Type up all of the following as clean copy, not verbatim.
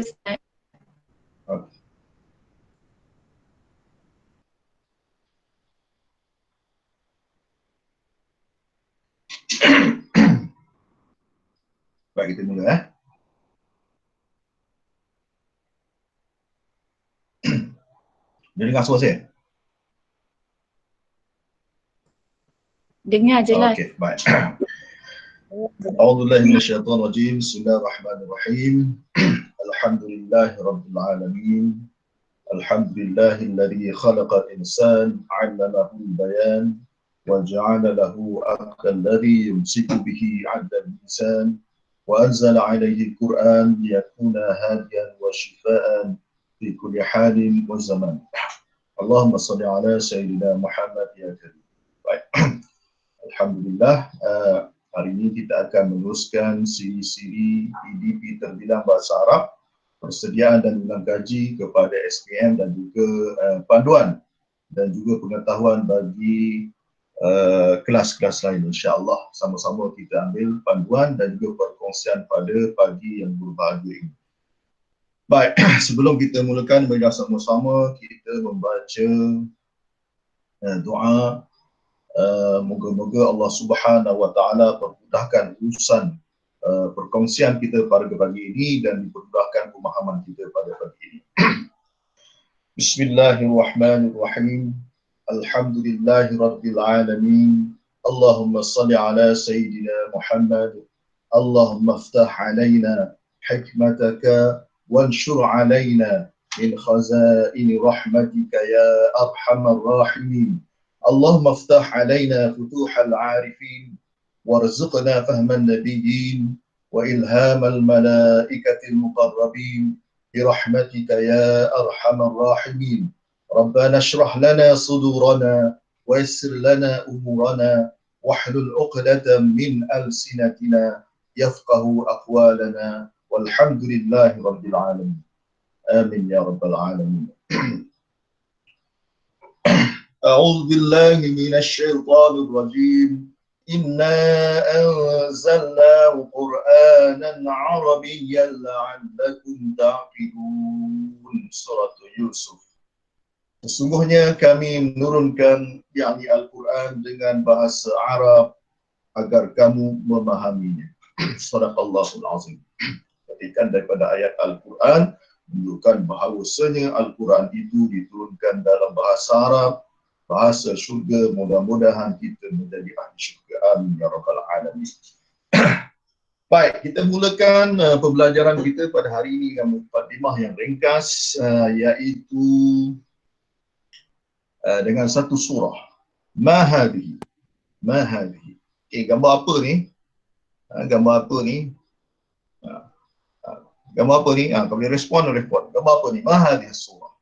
Ustaz. Okay. Baik, kita mula Dia dengar suara saya? Dengar jelas. Okey, baik. A'udzubillahi minasyaitonir rajim. Bismillahirrahmanirrahim. Alhamdulillahirabbil alamin. Alhamdulillahilladzi khalaqal insan 'allamahul bayan wa ja'ala lahu aqlan alladhi yumsiku bihi 'adla al-insan wa anzala 'alayhi al-Qur'an liyakuna hadiyan wa shifaan fi kulli halin wa zaman. Allahumma salli ala sayyidina Muhammad ya karim. Baik. Alhamdulillah, hari ini kita akan meneruskan siri-siri PDP terbilang bahasa Arab, persediaan dan ulang kaji kepada SPM dan juga panduan dan juga pengetahuan bagi kelas-kelas lain. InsyaAllah sama-sama kita ambil panduan dan juga perkongsian pada pagi yang berbahagia ini. Baik, sebelum kita mulakan, mari sama-sama kita membaca doa. Moga-moga Allah Subhanahu wa taala permudahkan urusan perkongsian kita pada pagi ini dan dipermudahkan pemahaman kita pada pagi ini. Bismillahirrahmanirrahim. Alhamdulillahirabbil alamin. Allahumma salli ala sayyidina Muhammad. Allahumma iftah alaina hikmataka وانشر علينا من خزائن رحمتك يا أرحم الراحمين. اللهم افتح علينا فتوح العارفين وارزقنا فهم النبيين وإلهام الملائكة المقربين برحمتك يا أرحم الراحمين. ربنا اشرح لنا صدورنا ويسر لنا أمورنا واحلل عقدة من ألسنتنا يفقه أقوالنا والحمد لله رب العالمين. آمين يا رب العالمين. أعوذ بالله من الشيطان الرجيم. إنا أنزلناه قرآنا عربيا لعلكم تعقلون. Surah Yusuf. Sesungguhnya kami menurunkan yakni Al-Quran dengan bahasa Arab agar kamu memahaminya. Sadaqallahul azim. Perhatikan daripada ayat Al-Quran menunjukkan bahawasanya Al-Quran itu diturunkan dalam bahasa Arab, bahasa syurga. Mudah-mudahan kita menjadi ahli syurga. Amin ya rabbal alamin. Baik, kita mulakan pembelajaran kita pada hari ini dengan mukadimah yang ringkas, iaitu dengan satu surah. Ma hadhihi. Ma hadhihi. Okay, gambar apa ni? Gambar apa ni? Gambar apa ni? Kau boleh respon. Gambar apa ni? Ma hadhihi surah.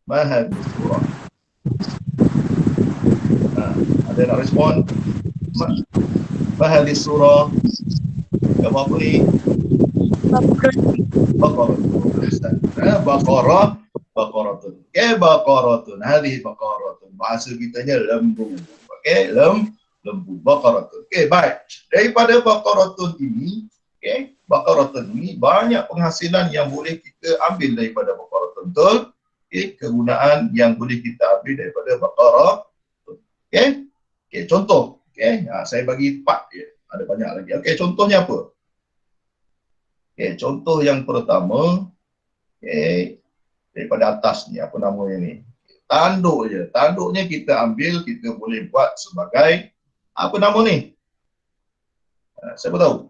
Ma hadhihi surah. Ada nak respon? Ma hadhihi surah. Gambar apa ni? Baqarah. Baqaratun. Okay, baqaratun. Hadhihi baqaratun. Bahasa kitanya lembu. Okay, lembu. Baqaratun. Okay, baik. Daripada baqaratun ini, okay, baqaratun ini banyak penghasilan yang boleh kita ambil daripada baqaratun. Betul? Okay, kegunaan yang boleh kita ambil daripada baqaratun. Okay? Okay, contoh. Okay, saya bagi 4 je. Ada banyak lagi. Okay, contohnya apa? Okay, contoh yang pertama, okay, daripada atas ni, apa namanya ni? Tanduk je. Tanduknya kita ambil, kita boleh buat sebagai, apa nama ni? Siapa tahu?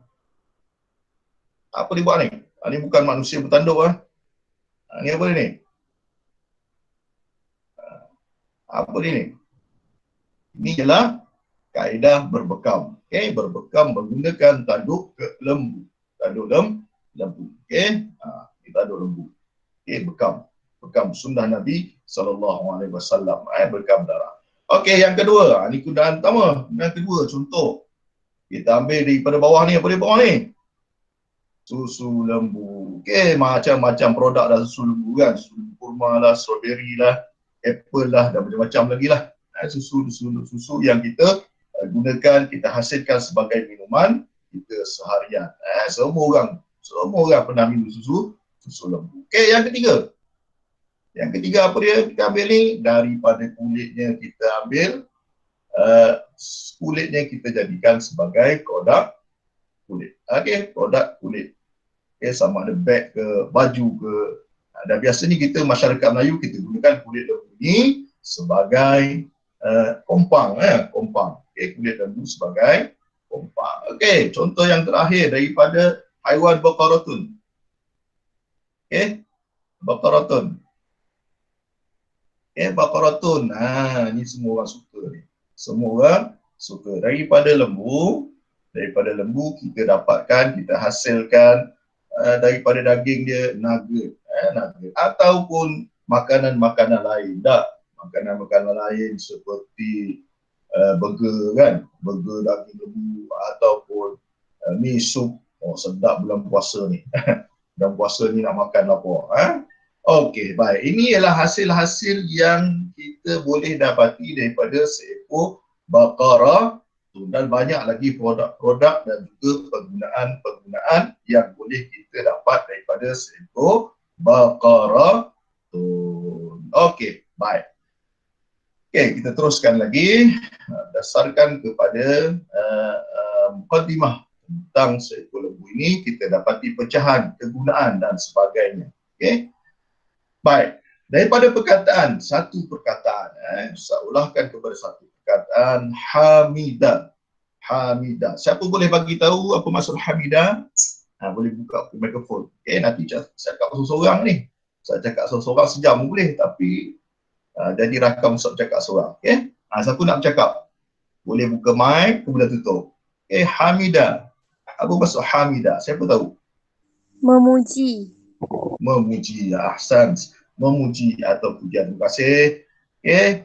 Apa dia buat ni? Ini bukan manusia bertanduk lah. Ni apa ni? Apa dia ni? Ini ialah kaedah berbekam. Okay? Berbekam menggunakan tanduk ke lembu. Tanduk lembu. Okay? Ini tanduk lembu. Okay? Bekam. Bekam sunnah Nabi SAW. Bekam darah. Okey, yang kedua. Ini kegunaan pertama. Yang kedua, contoh. Kita ambil daripada bawah ni. Apa di bawah ni? Susu lembu. Okey, macam-macam produk dah susu lembu kan. Susu kurma lah, strawberry lah, apple lah, dan macam-macam lagi lah. Susu yang kita gunakan, kita hasilkan sebagai minuman kita seharian. Semua orang pernah minum susu susu lembu. Okey, yang ketiga. Yang ketiga apa dia? Kita ambil ni daripada kulitnya kita ambil kulitnya kita jadikan sebagai produk kulit. Okey, produk kulit. Okey, sama ada beg ke, baju ke. Dan biasanya kita masyarakat Melayu kita gunakan kulit lembu ni sebagai kompang, kompang. Okey, kulit lembu sebagai kompang. Okey, contoh yang terakhir daripada haiwan baqaratun. Okey, baqaratun. Baqaratun. Ni semua orang suka ni. Semua orang suka. Daripada lembu kita dapatkan, kita hasilkan daripada daging dia nugget, nugget. Ataupun makanan-makanan lain. Makanan-makanan lain seperti burger kan, burger daging lembu ataupun mi sup. Oh, sedap bulan puasa ni. Bulan puasa ni nak makan apa? Okey, baik. Ini ialah hasil-hasil yang kita boleh dapati daripada seekor baqarah, dan banyak lagi produk-produk dan juga penggunaan-penggunaan yang boleh kita dapat daripada seekor baqarah. Okey, baik. Okey, kita teruskan lagi berdasarkan kepada mukadimah tentang seekor lembu ini, kita dapati pecahan, kegunaan dan sebagainya. Okey. Baik, daripada perkataan, satu perkataan, saya ulahkan kepada satu perkataan, hamidah. Hamidah. Siapa boleh bagi tahu apa maksud hamidah? Boleh buka mikrofon. Okey, nanti saya cakap seorang-seorang ni. Saya cakap seorang-seorang sejam boleh, tapi jadi rakam untuk cakap seorang. Okey, siapa nak bercakap? Boleh buka mic, kemudian tutup. Okey, hamidah. Apa maksud hamidah? Siapa tahu? Memuji. Memuji, ahsan. Memuji atau pujian. Terima kasih. Okey,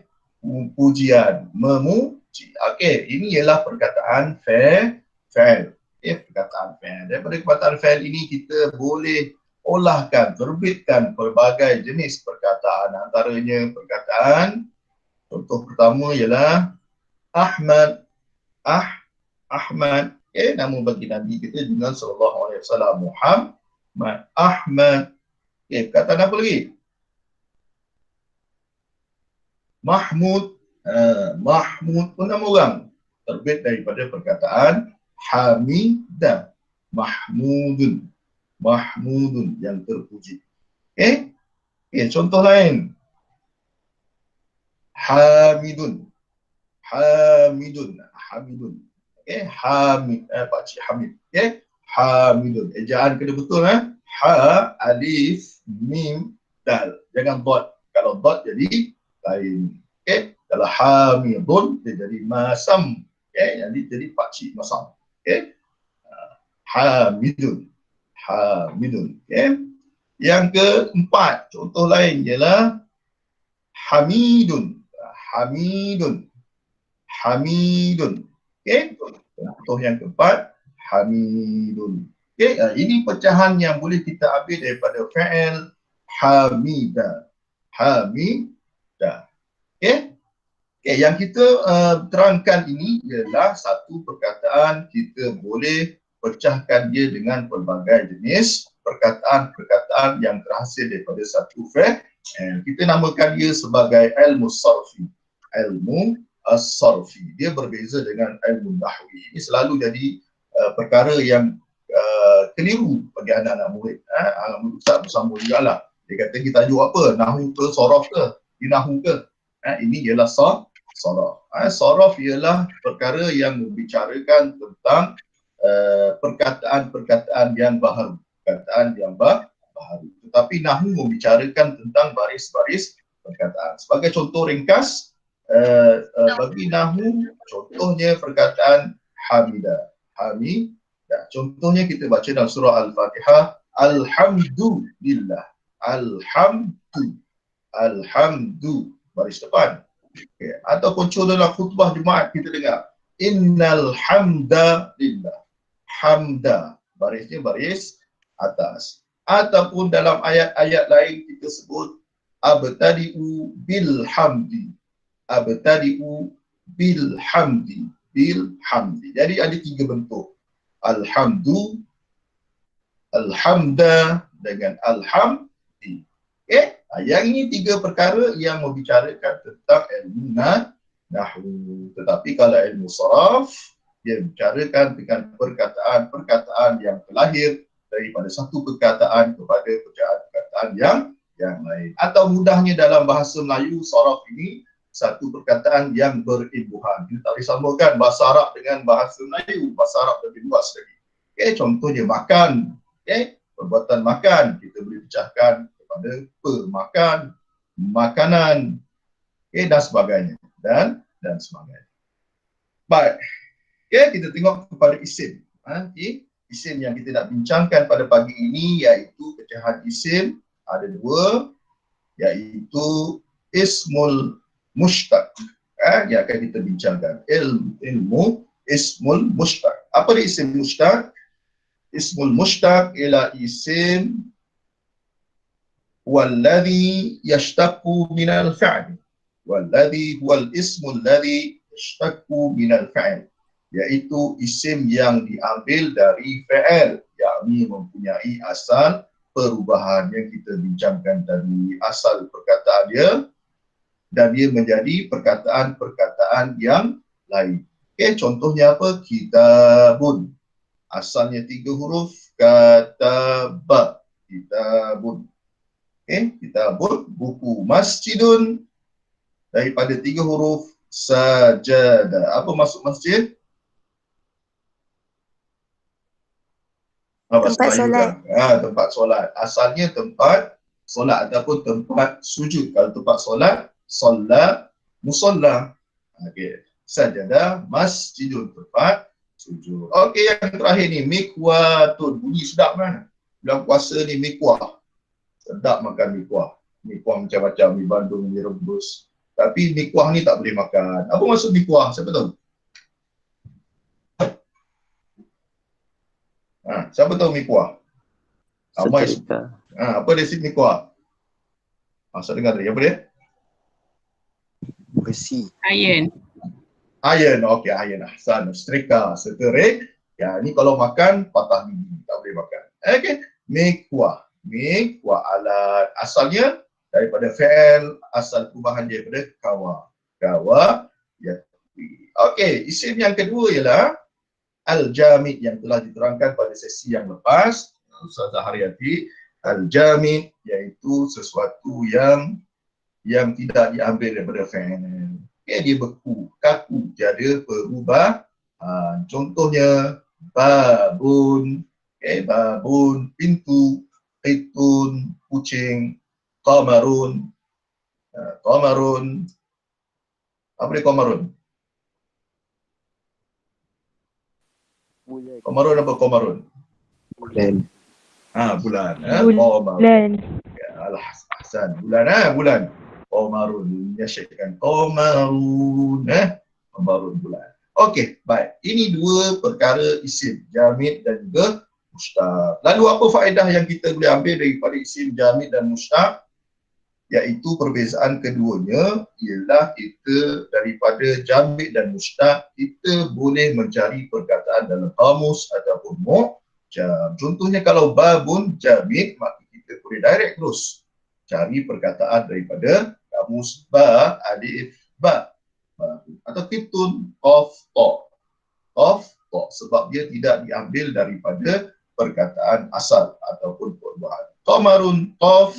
pujian, memuji. Okey, ini ialah perkataan fa'il. Okey, perkataan fa'il. Daripada perkataan fa'il ini kita boleh olahkan, terbitkan pelbagai jenis perkataan. Antaranya perkataan, contoh pertama ialah Ahmad. Ahmad. Okey, nama bagi Nabi kita dengan sallallahu alaihi wasallam Muhammad. Ahmad. Okey, perkataan apa lagi? Mahmud. Mahmud pun nama orang. Terbit daripada perkataan hamidah. Mahmudun. Mahmudun, yang terpuji. Okey? Okey, contoh lain. Hamidun. Hamidun. Hamidun. Okey, Hamid. Pakcik Hamid. Okey? Hamidun. Ejaan kena betul, Ha, alif, mim, dal. Jangan dot. Kalau dot jadi lain. Okey? Kalau hamidun dia jadi masam. Okey? Jadi pakcik masam. Okey? Hamidun. Hamidun. Okey? Yang keempat, contoh lain ialah Hamidun. Hamidun. Hamidun. Okey? Contoh yang keempat, Hamidun. Okey, ini pecahan yang boleh kita ambil daripada fa'il hamidah. Hamidah. Okey? Okey, yang kita terangkan ini ialah satu perkataan kita boleh pecahkan dia dengan pelbagai jenis perkataan-perkataan yang terhasil daripada satu fa'il. Kita namakan dia sebagai ilmu sarfi. Ilmu as-sarfi. Dia berbeza dengan ilmu nahwi. Ini selalu jadi perkara yang keliru bagi anak-anak murid. Anak murid Ustaz bersama juga lah. Dia kata kita tajuk apa? Nahu ke, sorof ke? Dinahu ke? Ini ialah sorof. Sorof ialah perkara yang membicarakan tentang perkataan-perkataan yang baharu. Perkataan yang baharu. Tetapi nahu membicarakan tentang baris-baris perkataan. Sebagai contoh ringkas, bagi nahu, contohnya perkataan hamidah. Hamidah. Contohnya kita baca dalam surah Al-Fatihah, Alhamdulillah. Alhamdu. Baris depan. Okay. Ataupun contoh dalam khutbah Jumaat kita dengar, Innal hamdalillah. Hamda. Barisnya baris atas. Ataupun dalam ayat-ayat lain kita sebut, Abtadi'u bilhamdi. Abtadi'u bilhamdi. Bilhamdi. Jadi ada tiga bentuk. Alhamdu, alhamda, dengan alhamdi. Okey, yang ini tiga perkara yang membicarakan tentang ilmu nahwu. Tetapi kalau ilmu saraf, dia bicarakan dengan perkataan-perkataan yang terlahir daripada satu perkataan kepada perkataan yang lain. Atau mudahnya dalam bahasa Melayu, saraf ini satu perkataan yang berimbuhan. Kita tak boleh sambungkan bahasa Arab dengan bahasa Melayu. Bahasa Arab lebih luas lagi. Okey, contohnya makan. Okey, perbuatan makan kita boleh pecahkan kepada pemakan, makanan, okey, dan sebagainya. Dan sebagainya. Baik. Okey, kita tengok kepada isim. Okay. Isim yang kita nak bincangkan pada pagi ini iaitu pecahan isim ada dua, iaitu ismul mushtaq. Yang akan kita bincangkan. Ilmu ismul mushtaq. Apa dia isim mushtaq? Ismul mushtaq ialah isim walladhi yashtaqu minal fi'l. Walladhi huwal ismul ladhi yashtaqu minal fi'l. Iaitu isim yang diambil dari fi'il, yakni mempunyai asal perubahan yang kita bincangkan tadi, asal perkataan dia, dan dia menjadi perkataan-perkataan yang lain. Okey, contohnya apa? Kitabun. Asalnya 3 huruf, kataba. Kitabun. Okey, kitabun. Buku. Masjidun. Daripada 3 huruf, sajada. Apa maksud masjid? Tempat solat. Tempat solat. Asalnya tempat solat ataupun tempat sujud. Kalau tempat solat, solat, musalla. Okey. Sajadah, masjidun, tempat sujud. Okey, yang terakhir ni, mikwatun. Bunyi sedap kan? Bulan puasa ni mikwah. Sedap makan mikwah. Mikwah macam-macam di Bandung, di rebus. Tapi mikwah ni tak boleh makan. Apa maksud mikwah? Siapa tahu? Siapa tahu mikwah? Setrika. Apa dia si mikwah? Saya dengar tadi, apa dia? Besi. Iron. Iron, okey, iron. Ahsan, setrika, seterik. Ya, ni kalau makan, patah gigi. Tak boleh makan. Okey, mikwah. Mikwah alat. Asalnya daripada fi'il, asal perubahan dia daripada kawa. Kawa, ya. Okey, isim yang kedua ialah Al-Jamid yang telah diterangkan pada sesi yang lepas, Ustazah Haryati. Al-Jamid iaitu sesuatu yang tidak diambil daripada fi'il. Okay, dia beku, kaku, tiada perubahan. Contohnya babun, babun, pintu, qitun, kucing, qamarun. Qamarun. Apa dia qamarun? Qamarun apa qamarun? Bulan. Bulan. Bulan. Al-Hasan. Bulan. Qamarun. Yasyikkan qamarun. Qamarun bulan. Okey, baik. Ini dua perkara isim, jamid dan juga mushtaq. Lalu apa faedah yang kita boleh ambil daripada isim jamid dan mushtaq? Iaitu perbezaan keduanya ialah kita daripada jamid dan mushtaq, kita boleh mencari perkataan dalam kamus ataupun mu'jam. Contohnya kalau babun jamid, maka kita boleh direct terus cari perkataan daripada kamus ba, alif, ba. Atau kitun, qaf, ta. Qaf, ta. Sebab dia tidak diambil daripada perkataan asal ataupun perubahan. Qamarun, qaf,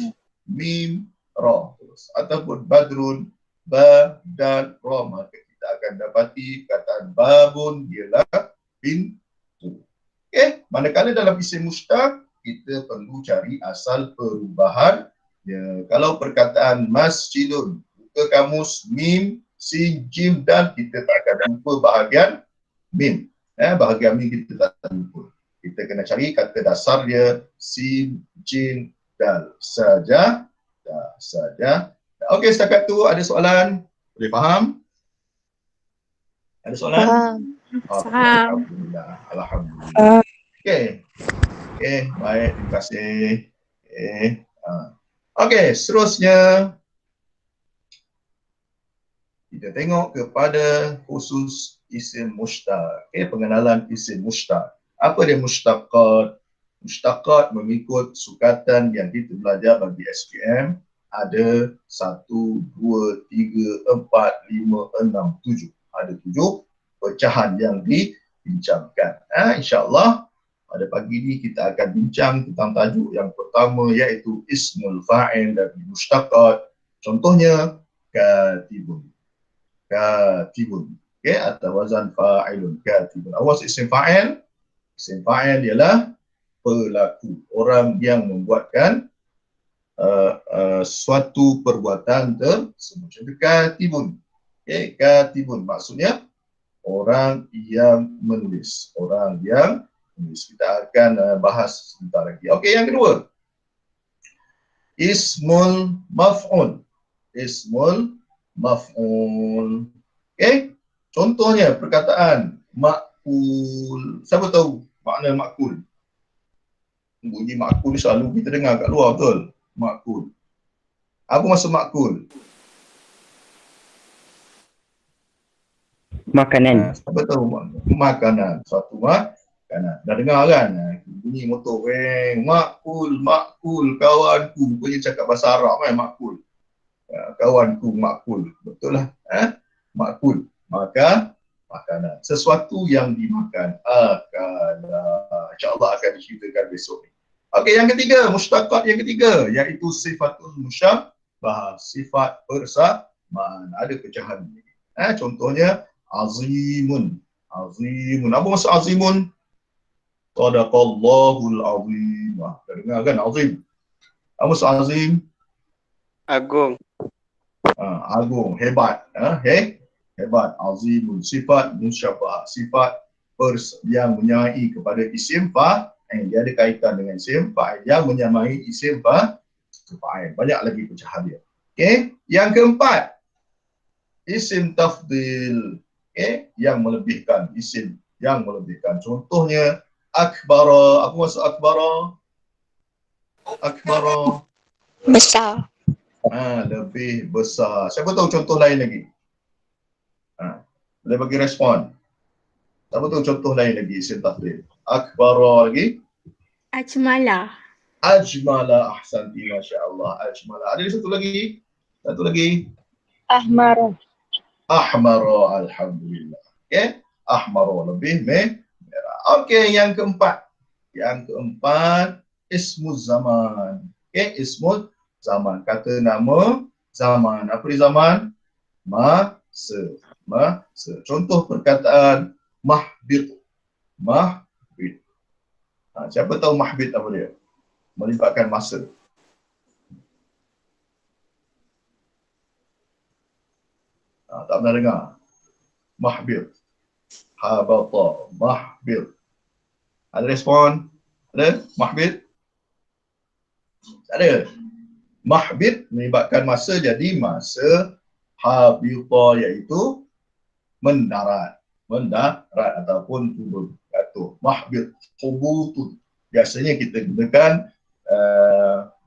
mim, ra. Ataupun badrun, ba, dan ra. Maka kita akan dapati perkataan babun ialah pintu. Okey, manakala dalam isim mushtaq, kita perlu cari asal perubahan. Ya, kalau perkataan masjidun, buka kamus mim, sin, jim, dan kita tak akan jumpa bahagian mim. Bahagian mim kita tak jumpa. Kita kena cari kata dasar dia sin, jim, dal. Saja. Okey, setakat tu ada soalan? Boleh faham? Ada soalan? Faham. Faham. Alhamdulillah. Okey, baik, terima kasih. Okey, seterusnya kita tengok kepada khusus isim mushtaq. Pengenalan isim mushtaq. Apa dia mushtaqat? Mustaqat mengikut sukatan yang kita belajar bagi SPM ada 1, 2, 3, 4, 5, 6, 7. Ada 7 pecahan yang dibincangkan. InsyaAllah pada pagi ini kita akan bincang tentang tajuk yang pertama iaitu ismul fa'il dari mustaqat. Contohnya katibun. Katibun. Okay, atau wazan fa'ilun katibun. Awas isim fa'il. Isim fa'il ialah pelaku, orang yang membuatkan suatu perbuatan tersebut. Contoh katibun. Okay, katibun maksudnya orang yang menulis. Orang yang menulis. Kita akan bahas sebentar lagi. Okey, yang kedua. Ismul maf'ul. Ismul maf'ul. Okey. Contohnya perkataan ma'kul. Siapa tahu makna ma'kul? Bunyi ma'kul selalu kita dengar kat luar, betul? Ma'kul. Apa maksud ma'kul? Makanan. Siapa tahu makanan. Suatu makanan. Dah dengar kan? Bunyi motor. Ma'kul, ma'kul, kawanku. Punya cakap bahasa Arab kan? Ma'kul. Kawanku, ma'kul. Betul lah. Ma'kul. Maka makanan. Sesuatu yang dimakan. InsyaAllah akan diceritakan besok ni. Okey, yang ketiga, mustaqat yang ketiga, iaitu sifatul musyabbah, sifat persamaan. Ada pecahan ni. Contohnya azimun. Azimun. Apa maksud azimun? Sadaqallahul azim. Dah dengar kan azim? Apa maksud azim? Agung. Agung, hebat. Hebat. Azimun. Sifat musyabbah, sifat yang menyamai kepada isim fa'il. Dia ada kaitan dengan isim fa'il yang menyamai isim fa'il. Banyak lagi pecahan dia. Okey, yang keempat, isim tafdil. Okey, yang melebihkan, isim yang melebihkan. Contohnya akbara. Apa maksud akbara? Akbara. Besar. Lebih besar. Siapa tahu contoh lain lagi? Boleh bagi respon. Siapa tahu contoh lain lagi isim tafdil? Akbara lagi? Ajmala. Ajmala, ahsanti, masya-Allah. Ajmala. Ada satu lagi? Satu lagi. Ahmara. Ahmara, alhamdulillah. Okey, ahmara lebih merah. Okey, yang keempat. Yang keempat, ismul zaman. Okey, ismul zaman. Kata nama zaman. Apa dia zaman? Masa. Masa. Contoh perkataan mahbit. Mahbit. Siapa tahu mahbit apa dia? Melibatkan masa. Tak pernah dengar. Mahbit. Habata. Mahbit. Ada respon? Ada? Mahbit? Tak ada. Mahbit melibatkan masa, jadi masa. Habita iaitu mendarat. Mendarat ataupun turun. Jatuh. Mahbit. Hubutun. Biasanya kita gunakan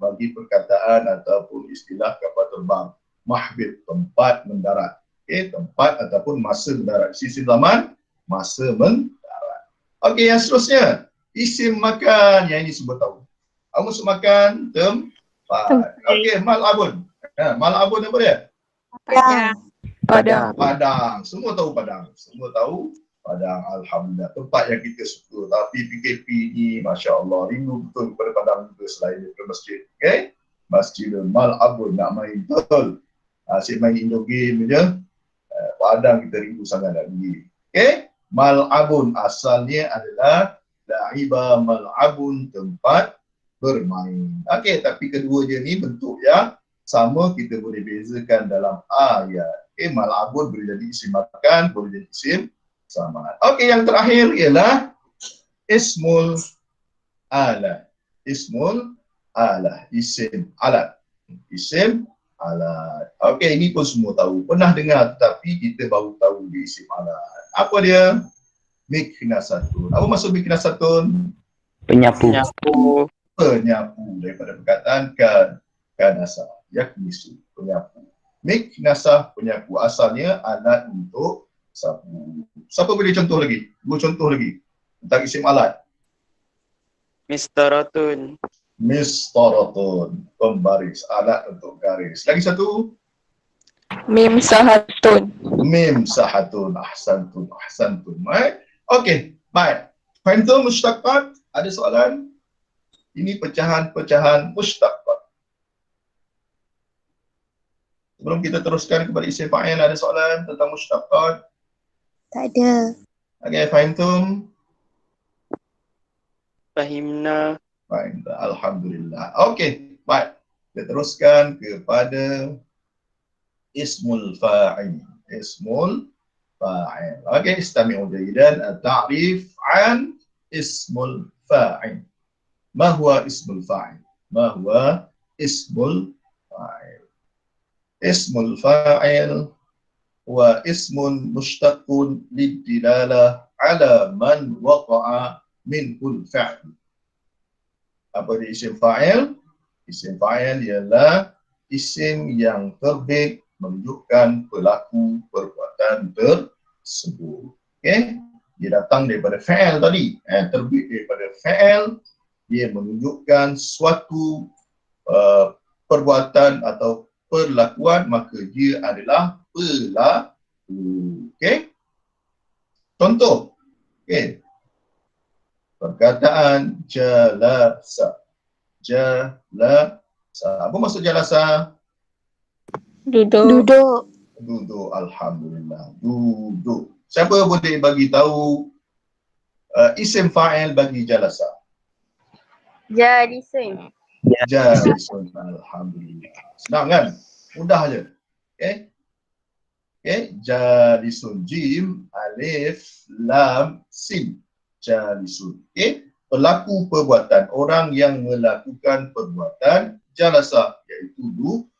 bagi perkataan ataupun istilah kapal terbang. Mahbit, tempat mendarat. Okey, tempat ataupun masa mendarat. Sisi zaman, masa mendarat. Okey, yang seterusnya, isim makan. Yang ini semua tahu. Apa maksud makan? Tempat. Okey, mal'abun. Mal'abun apa dia? Padang. Padang. Semua tahu Padang. Semua tahu Padang. Alhamdulillah. Tempat yang kita suka. Tapi PKP ni, Masya Allah, rindu betul kepada Padang juga selain daripada masjid. Okay? Masjidul Mal'abun nak main. Betul. Asyik main Indo game je. Padang kita rindu sangat nak pergi. Okay? Mal'abun asalnya adalah la'iba mal'abun, tempat bermain. Okay, tapi kedua je ni bentuk yang sama, kita boleh bezakan dalam ayat. Okay, mal'abun boleh jadi isim makan, boleh jadi isim sama. Okey, yang terakhir ialah ismul alah. Ismul alah, isim alat. Isim alat. Okey, ini pun semua tahu. Pernah dengar tetapi kita baru tahu di isim alat. Apa dia? Miknasatun. Apa maksud miknasatun? Penyapu. Penyapu. Daripada perkataan kanasa. Yaknisu. Penyapu. Miknasah, penyapu. Asalnya alat untuk sapu. Siapa boleh contoh lagi? Dua contoh lagi tentang isim alat. Mistaratun. Mistaratun, pembaris, alat untuk garis. Lagi satu, Mim sahatun. mim sahatun, ahsantun, ahsantun. Baik. Okey, baik. Fahimtum mushtaqat? Ada soalan? Ini pecahan-pecahan mushtaqat. Sebelum kita teruskan kepada isim fa'il, ada soalan tentang mushtaqat? Tak ada. Okey, fahimtum? Fahimna. Baik, alhamdulillah. Okey, baik. Kita teruskan kepada ismul fa'il. Ismul fa'il. Okey, istami'u jayidan at-ta'rif an ismul fa'il. Ma huwa ismul fa'il? Ma huwa ismul fa'il? Ismul fa'il huwa ismun mushtaqun lid-dilalah ala man waqa'a minhul fa'il. Apa dia isim fa'il? Isim fa'il ialah isim yang terbit menunjukkan pelaku perbuatan tersebut. Okey? Dia datang daripada fa'il tadi. Terbit daripada fa'il, dia menunjukkan suatu perbuatan atau perlakuan, maka dia adalah pelaku. Okey? Contoh. Okey. Perkataan jalasa. Jalasa. Apa maksud jalasa? Duduk. Duduk. Alhamdulillah. Duduk. Siapa boleh bagi tahu isim fa'il bagi jalasa? Jalisun. Jalisun. Alhamdulillah. Senang kan? Mudah je. Okay? Okay? Jalisun. Jim, alif, lam, sin. Jalisun. Okay? Pelaku perbuatan. Orang yang melakukan perbuatan jalasa. Iaitu duduk.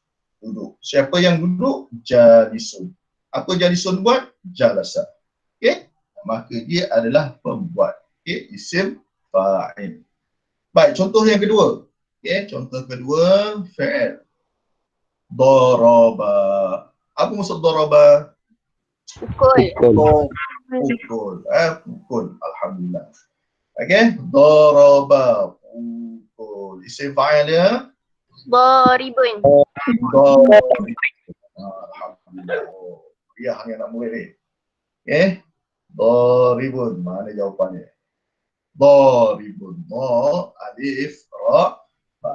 Siapa yang duduk? Jalisun. Apa jalisun buat? Jalasa. Okay? Maka dia adalah pembuat. Okay? Isim fa'il. Baik, contoh yang kedua. Okay? Contoh kedua, fa'il. Daraba. Apa maksud daraba? Pukul. Pukul. Pukul. Alhamdulillah. Okay? Daraba. Pukul. Isim fa'il dia? Daribun. Alhamdulillah. Dia hanya nak murid ni. Okay? Daribun. Mana jawapannya? Daribun. Ma, alif, ra, ba.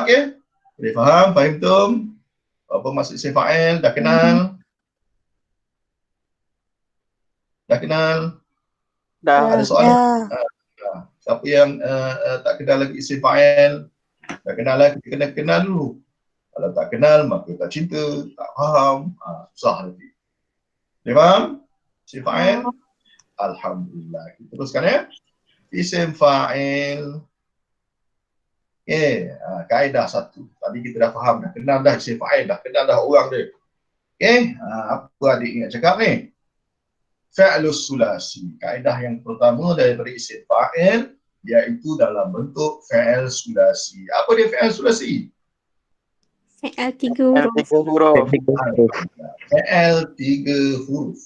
Okay? Boleh faham? Fahimtum? Apa maksud isim fa'il? Dah kenal? Dah kenal? Dah. Ada soalan? Siapa yang tak kenal lagi isim fa'il? Tak kenal lagi, kena kenal dulu. Kalau tak kenal, maka tak cinta, tak faham, susah nanti. Boleh faham? Isim fa'il? Alhamdulillah. Kita teruskan ya. Isim fa'il. Okay, kaedah satu. Tadi kita dah faham, dah kenal dah isim fa'il, dah kenal dah orang dia. Okay, apa adik ingat cakap ni? Fi'lus sulasi. Kaedah yang pertama daripada isim fa'il, iaitu dalam bentuk fi'il sulasi. Apa dia fi'il sulasi? Fi'il 3 huruf. Fi'il 3 huruf.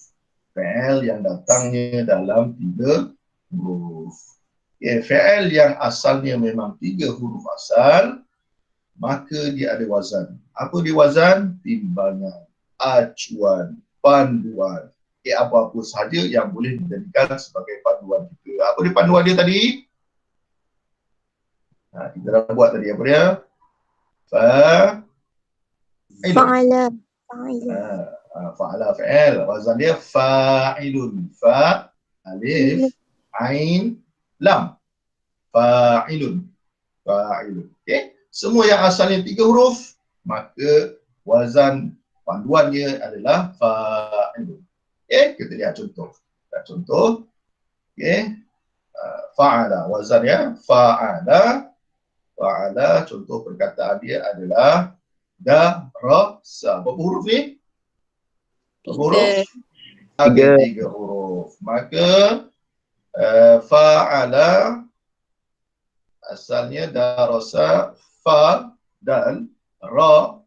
Fi'il yang datangnya dalam 3 huruf. Okay, fi'il yang asalnya memang 3 huruf asal, maka dia ada wazan. Apa dia wazan? Timbangan, acuan, panduan. Okay, apa-apa sahaja yang boleh dijadikan sebagai panduan kita. Apa dia panduan dia tadi? Kita dah buat tadi apa dia? Fa'ala. Fa'ala fi'il. Wazan dia fa'ilun. Fa, alif, ain, lam. Fa'ilun. Fa'ilun. Okay? Semua yang asalnya 3 huruf, maka wazan panduannya adalah fa'ilun. Okay? Kita lihat contoh. Contoh. Okay? Fa'ala. Wazan ya. Fa'ala. Fa'ala. Contoh perkataan dia adalah darasa. Berapa huruf ni? Berapa huruf? 3 huruf. Maka fa'ala asalnya darasa, fa, dal, ra,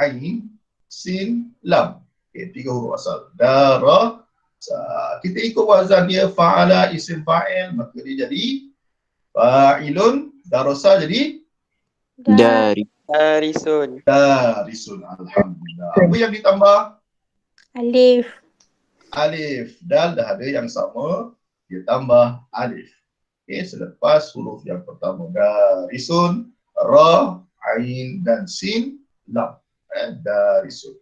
ain, sin, lam. Okay, 3 huruf asal. Darasa. Kita ikut wazan dia fa'ala isim fa'il, maka dia jadi fa'ilun Darasa jadi Dari. Darisun. darisun. Alhamdulillah. Apa yang ditambah? Alif. Alif. Dal dah ada yang sama, dia tambah alif. Okey, selepas huruf yang pertama darisun, ra, ain dan sin, lam. Darisun.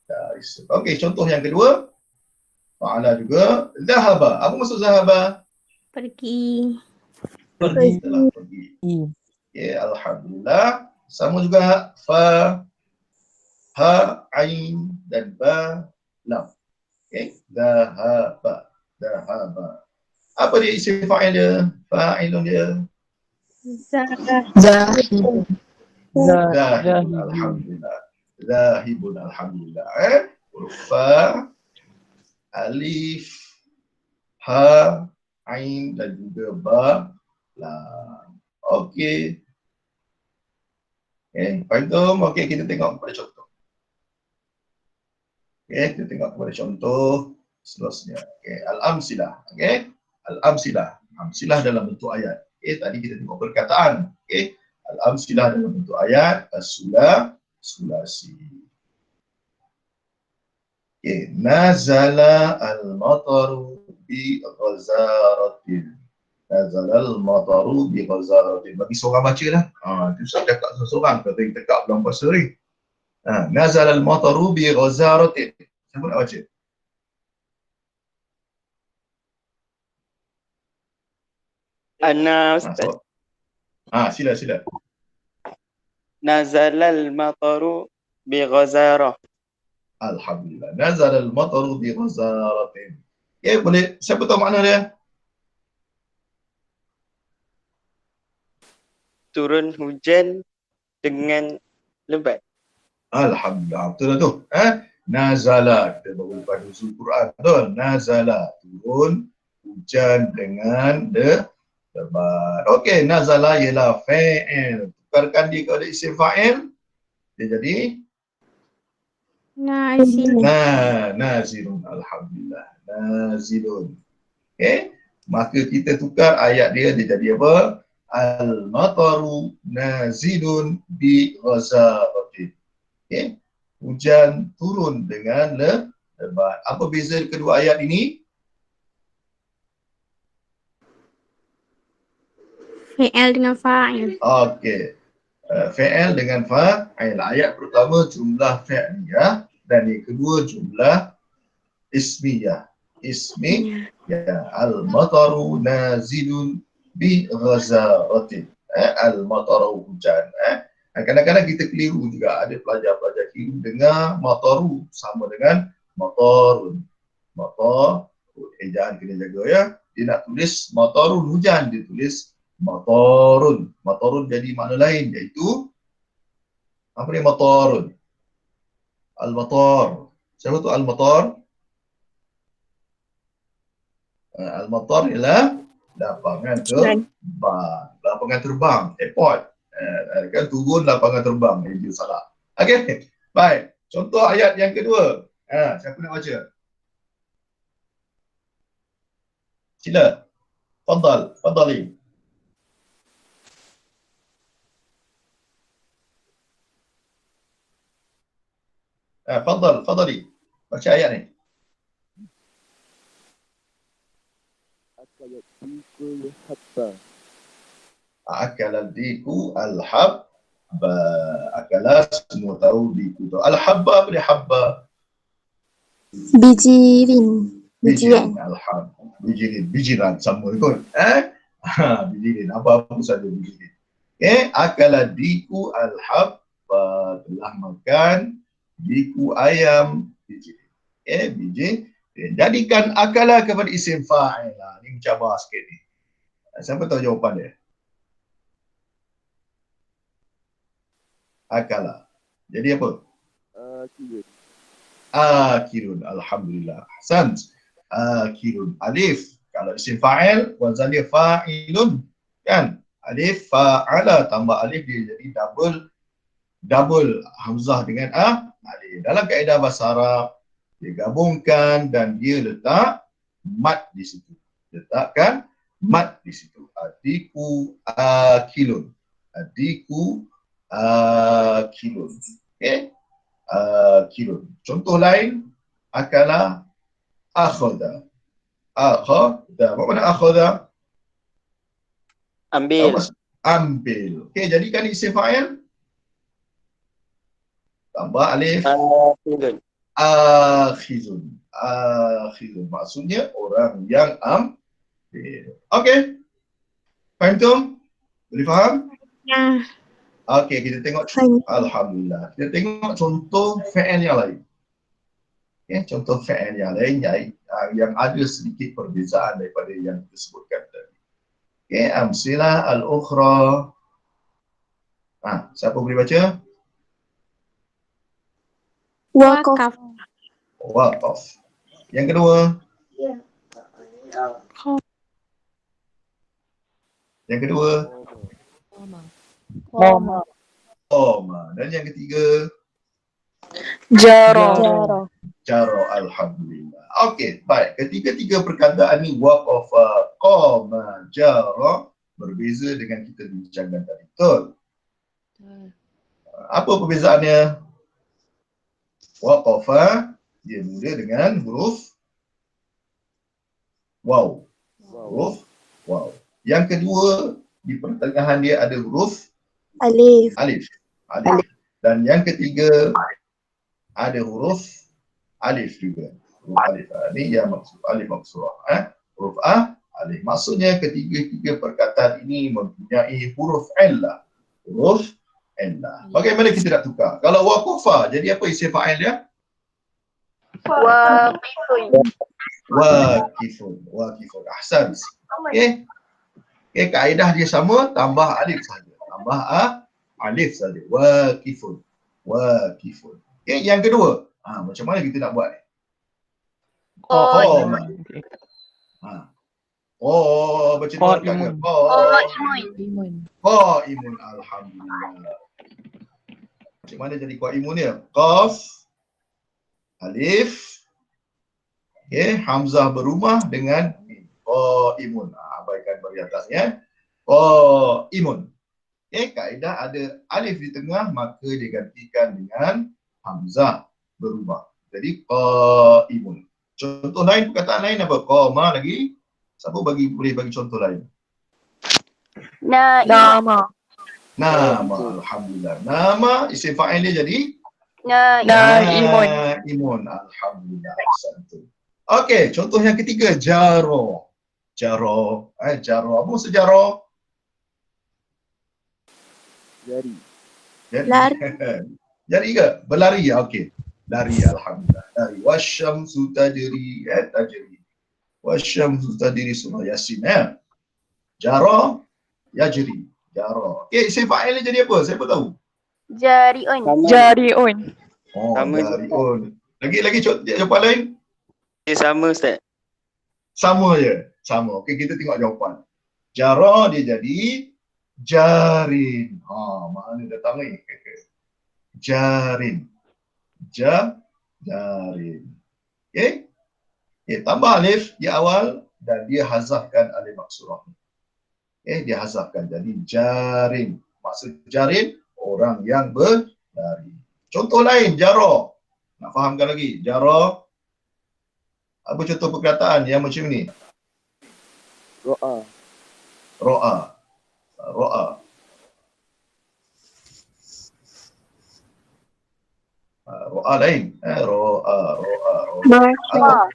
Darisun. Okey, contoh yang kedua. Fa'ala juga. Zahaba. Apa maksud zahaba? Pergi. Pergi. Telah pergi. Okey, alhamdulillah. Sama juga fa, ha, ain dan ba, lam. Okey, zahaba. Zahaba. Apa dia isim fa'il dia? Fa'ilun dia. Zahid. Zahibun. Alhamdulillah. Zahibun. Alhamdulillah. Huruf fa, alif, ha, ain dan juga ba, lam. Okey. Okey, faham? Okey, kita tengok kepada contoh. Okey, kita tengok kepada contoh seterusnya. Okey, al-amsilah. Okey, al-amsilah. Amsilah dalam bentuk ayat. Okey, tadi kita tengok perkataan. Okey, al-amsilah dalam bentuk ayat, as-sulah, sulasi. Okey, nazala al-mataru bi ghazaratin. Nazala al-mataru bi ghazaratin. Bagi seorang baca dah. Itu saya cakap seorang kata yang tekak dalam bahasa ni. Nazala al-mataru bi ghazaratin. Siapa nak baca? Ana Ustaz. Sila. Nazalal mataru bi ghazarah. Alhamdulillah. Nazala al-mataru bi ghazaratin. Okey, boleh. Siapa tahu makna dia? Turun hujan dengan lebat. Alhamdulillah. Betul lah tu. Nazala. Kita baru pada usul Quran. Betul. Nazala. Turun hujan dengan lebat. Okey, nazala ialah fa'il. Tukarkan dia kepada isim fa'il. Dia jadi Nazil. nazilun. Alhamdulillah. Nazilun. Okey. Maka kita tukar ayat dia jadi apa? Al-mataru nazilun bi ghazaratin. Okey. Hujan turun dengan lebat. Apa beza kedua ayat ini? Fi'il dengan fa'il. Okey. Fi'il dengan fa'il. Ayat pertama jumlah fi'liyah dan yang kedua jumlah ismiyah. Ismiyah. Al-mataru nazilun bi ghazaratin. Al-mataru hujan. Kadang-kadang kita keliru juga. Ada pelajar-pelajar keliru dengar mataru sama dengan matarun. Matarun. Ejaan kena jaga ya. Dia nak tulis matarun hujan. Dia tulis matarun. Matarun jadi makna lain iaitu apa ni matarun? Al-matar. Siapa tu al-matar? Al-matar ialah lapangan terbang. Lapangan terbang, airport. Kan turun lapangan terbang. Itu salah. Okey. Baik. Contoh ayat yang kedua. Siapa nak baca? Sila. Fadali. Fadali. Baca ayat ni. Akala diku al-habba. Akala semua tahu diku tu. Al-habba apa dia habba? Bijirin. Bijiran. Bijiran sama kot. Bijirin. Apa-apa saja bijirin. Okay. Akala diku al-habba. Telah makan diku ayam bijirin. Okay. Bijirin. Jadikan akala kepada isim fa'il. Ini mencabar sikit ni. Siapa tahu jawapan dia? Akala. Jadi apa? Akirun. Alhamdulillah. Ahsan. Akirun. Alif. Kalau isim fa'il, wazan dia fa'ilun. Kan? Alif fa'ala tambah alif dia jadi double hamzah dengan alif. Dalam kaedah bahasa Arab, dia gabungkan dan dia letak mat di situ. Letakkan Mat di situ. Adikku akilun. Adikku akilun. Okay? Akilun. Contoh lain, akala akhada. Akhada. Apa makna akhada? Apa Ambil. maksud? Ambil. Okay, jadikan isim fa'il. Tambah alif. Akhidun. Akhizun. Akhizun. Maksudnya orang yang ambil. Okay. Faham tu? Boleh faham? Ya. Okay, kita tengok. Faham. Alhamdulillah. Kita tengok contoh fa'il yang lain. Okay, contoh fa'il yang lain yang ada sedikit perbezaan daripada yang kita sebutkan tadi. Okay, amsilah al-ukhra. Siapa boleh baca? Wakaf. Waqaf. Yang kedua? Yang kedua? Qama. Dan yang ketiga? Jaro. Jaro. Alhamdulillah. Okey, baik. Ketiga-tiga perkataan ni waqafa, qama, jaro berbeza dengan kita bincangkan tadi. Betul? Apa perbezaannya? Waqafa dia mula dengan huruf waw. Huruf waw. Yang kedua, di pertengahan dia ada huruf Alif. alif. Dan yang ketiga ada huruf alif juga. Huruf alif. Ini yang maksud alif maksurah. Huruf alif. Maksudnya ketiga-tiga perkataan ini mempunyai huruf illah. Huruf illah. Bagaimana kita nak tukar? Kalau waqafa, jadi apa isim fa'il dia? Waqifun. Waqifun. Ahsan. Okey. Okay, kaedah dia sama, tambah alif saja. Tambah alif saja. Waqifun. Waqifun. Okay, yang kedua. Macam mana kita nak buat ni? Qama. Baca dua kali. Qaimun. Alhamdulillah. Macam mana jadi qaimun dia? Qaf, alif, okay, hamzah berumah dengan qaimun. Abaikan bagi atasnya. Qaimun. Okay, kaedah ada alif di tengah, maka digantikan dengan hamzah berubah. Jadi qaimun. Contoh lain, perkataan lain apa? Qama lagi. Siapa boleh bagi contoh lain? Nama. Alhamdulillah. Nama isim fa'il dia jadi Naimun. Alhamdulillah. Okey, contoh yang ketiga, jaro. Jaro. Apa maksud jaro? Jari. Lari. Jari ke? Berlari. Okey. Lari. Alhamdulillah. Lari. Wasyamsu tajri. Tajri. Wasyamsu tajri surah Yasin. Jaro. Yajri. Jaro. Okey, isim fa'il ni jadi apa? Siapa tahu? Jariun. Sama jariun. Lagi jawapan lain? Sama Ustaz. Sama je. Sama. Okey, kita tengok jawapan. Jara dia jadi jarin. Mana datang ni? Jarin. Jarin. Okey? Tambah alif di awal dan dia hazafkan alif maksurah. Dia hazafkan jadi jarin. Maksud jarin, orang yang berlari. Contoh lain, jaro. Nak fahamkan lagi. Jaro. Apa contoh perkataan yang macam ni? Ro'a. Ro'a lain. Ro'a. Masya.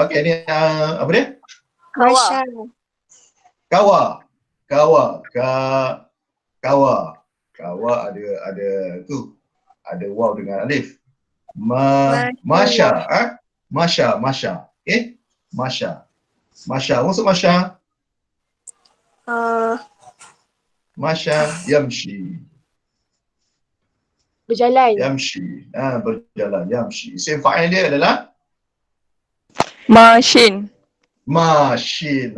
Okey, ni apa dia? Masya. Kawa. Ada tu. Ada waw dengan alif. Masya. Masya. Masya. Maksud Masya? Masya yamshi. Berjalan. Yamshi. Berjalan. Yamshi. Isim fa'il dia adalah Mashin. Mashin.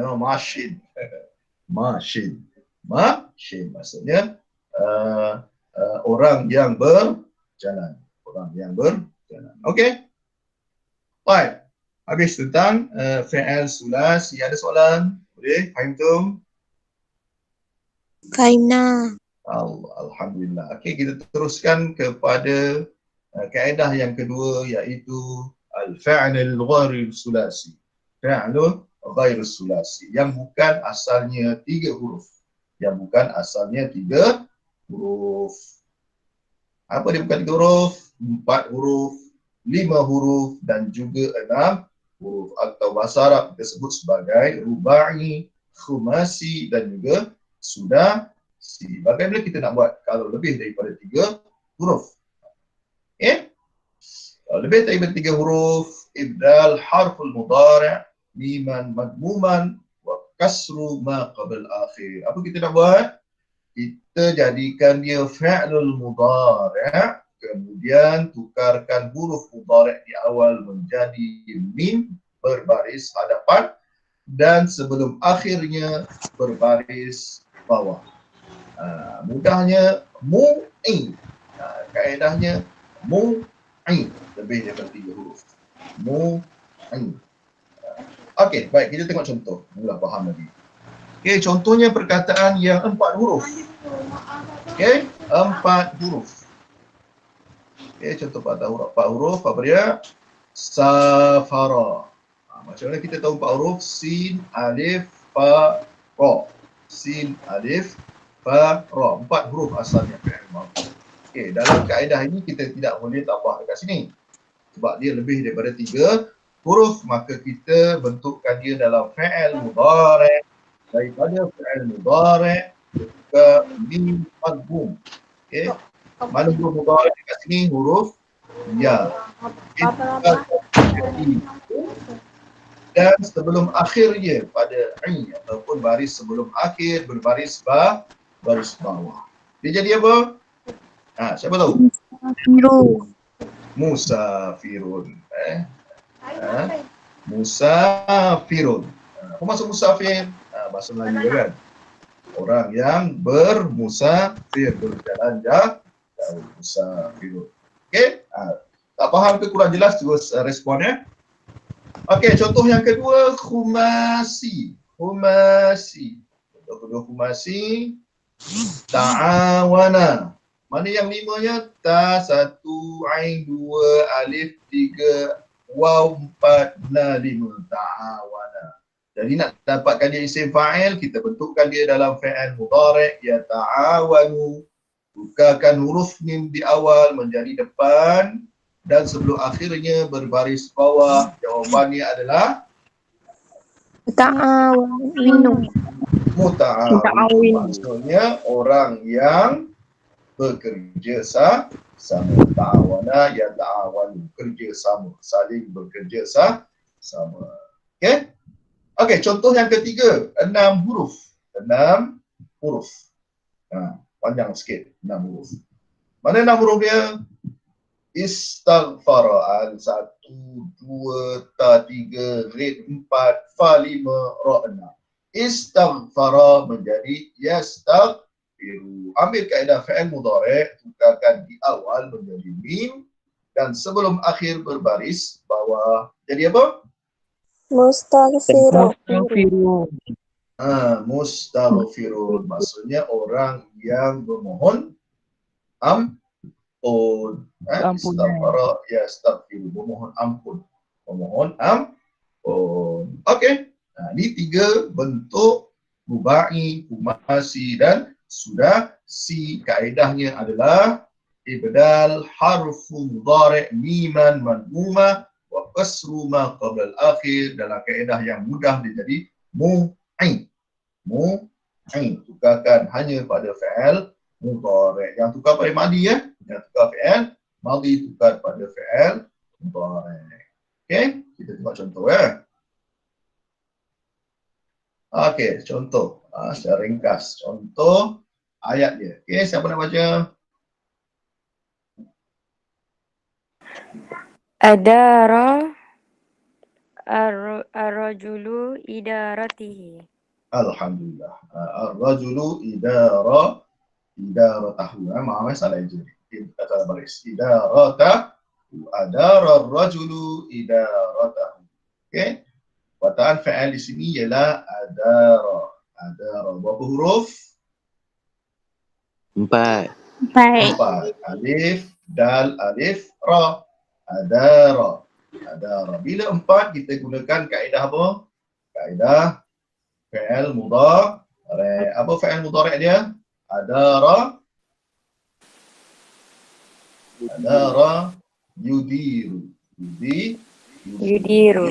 Maksudnya orang yang berjalan. Okey? Baik. Habis tentang fi'il sulasi. Ada soalan? Boleh? Fahimtum? Fahimna. Alhamdulillah. Okey, kita teruskan kepada kaedah yang kedua, iaitu al-fa'lul ghairul sulasi. Fa'lul ghairul sulasi yang bukan asalnya 3 huruf. Yang bukan asalnya 3 huruf. Apa dia bukan 3 huruf? 4 huruf, 5 huruf dan juga 6 huruf, atau bahasa Arab kita sebut sebagai rubai, khumasi dan juga sudasi. Bagaimana kita nak buat kalau lebih daripada 3 huruf? Kalau lebih daripada 3 huruf, ibdal harful mudhari' miman madmuman wa kasru ma qabl akhir. Apa kita nak buat? Kita jadikan dia fi'lul mudhari', kemudian tukarkan huruf mudhari' di awal menjadi mim berbaris hadapan dan sebelum akhirnya berbaris bawah. Mudahnya mu'i. Kaedahnya mu'i, lebih daripada 3 huruf. Mu'i. Okey, baik, kita tengok contoh. Mula faham lagi. Okey, contohnya perkataan yang 4 huruf. Okey, 4 huruf. Okey, contoh 4 huruf, apa dia? Safara. Macam mana kita tahu 4 huruf? Sin, alif, fa, ra. Sin, alif, fa, ra. 4 huruf asalnya fi'il madhi. Okey, dalam kaedah ini kita tidak boleh tambah dekat sini. Sebab dia lebih daripada 3 huruf, maka kita bentukkan dia dalam fi'il mudhari'. Daripada fi'il mudhari' ke mim madhum. Okey. Mana huruf mudhari' dekat sini? Huruf ya. Dan sebelum akhirnya pada i ataupun baris sebelum akhir berbaris baris bawah. Dia jadi apa? Siapa tahu? Musafirun. Musafirun. Apa maksud musafir? Bahasa Melayu kan? Orang yang bermusafir, berjalan jauh, musafirun. Okey? Tak faham ke kurang jelas, terus responnya. Okey, contoh yang kedua, khumasi. Khumasi. Contoh kedua, khumasi. Ta'awana. Mana yang 5-nya? Ta, 1, ain, 2, alif, 3, waw, 4, na, 5. Ta'awana. Jadi nak dapatkan dia isim fa'il, kita bentukkan dia dalam fi'il mudhari', ya ta'awanu. Tukarkan huruf mim di awal menjadi depan dan sebelum akhirnya berbaris bawah. Jawapannya adalah Ta'awinu. muta'awin. Maksudnya orang yang bekerja sama. Ta'awana ya ta'awanu. Kerja sama. Saling bekerja sama. Okey? Okey, contoh yang ketiga, 6 huruf. 6 huruf. Panjang sikit, 6 huruf. Mana 6 huruf dia? Istaghfara. Al 1, 2, ta 3, rid 4, fa 5, ra 6. Istaghfara menjadi yastaghfiru. Ambil kaedah fi'il mudhari', tukarkan di awal menjadi mim dan sebelum akhir berbaris bawah. Jadi apa? Mustaghfirun. Mustaghfirun. Maksudnya orang yang memohon ampun. Istaghfara yastaghfiru. Memohon ampun. Memohon ampun. Okey. Ini 3 bentuk rubai, khumasi dan sudasi. Kaedahnya adalah ibdal harfu mudhari' miman madmumah wa kasru ma qabla al-akhir. Dalam kaedah yang mudah dia jadi mu'i. Tukarkan hanya pada fi'il mudhari'. Yang tukar pada madi ya. Yang tukar fi'il madi tukar pada fi'il mudhari'. Okey, kita tengok contoh ya. Okey, contoh. Secara ringkas. Contoh ayat dia. Okey, siapa nak baca? Adara ar-rajulu idaratihi. Alhamdulillah. Ar-rajulu idaratahu. Maaf salah je. Kata baris. Idaratahu. Adara ar-rajulu idaratahu. Okey. Wataan fa'al di sini ialah adara. Adara. Berapa huruf? 4. 4. Alif, dal, alif, ra. Adara. Adara. Bila 4 kita gunakan kaedah apa? Kaedah fa'al mudhari'. Apa fa'al mudhari' dia? Adara. Adara yudiru. Yudiru.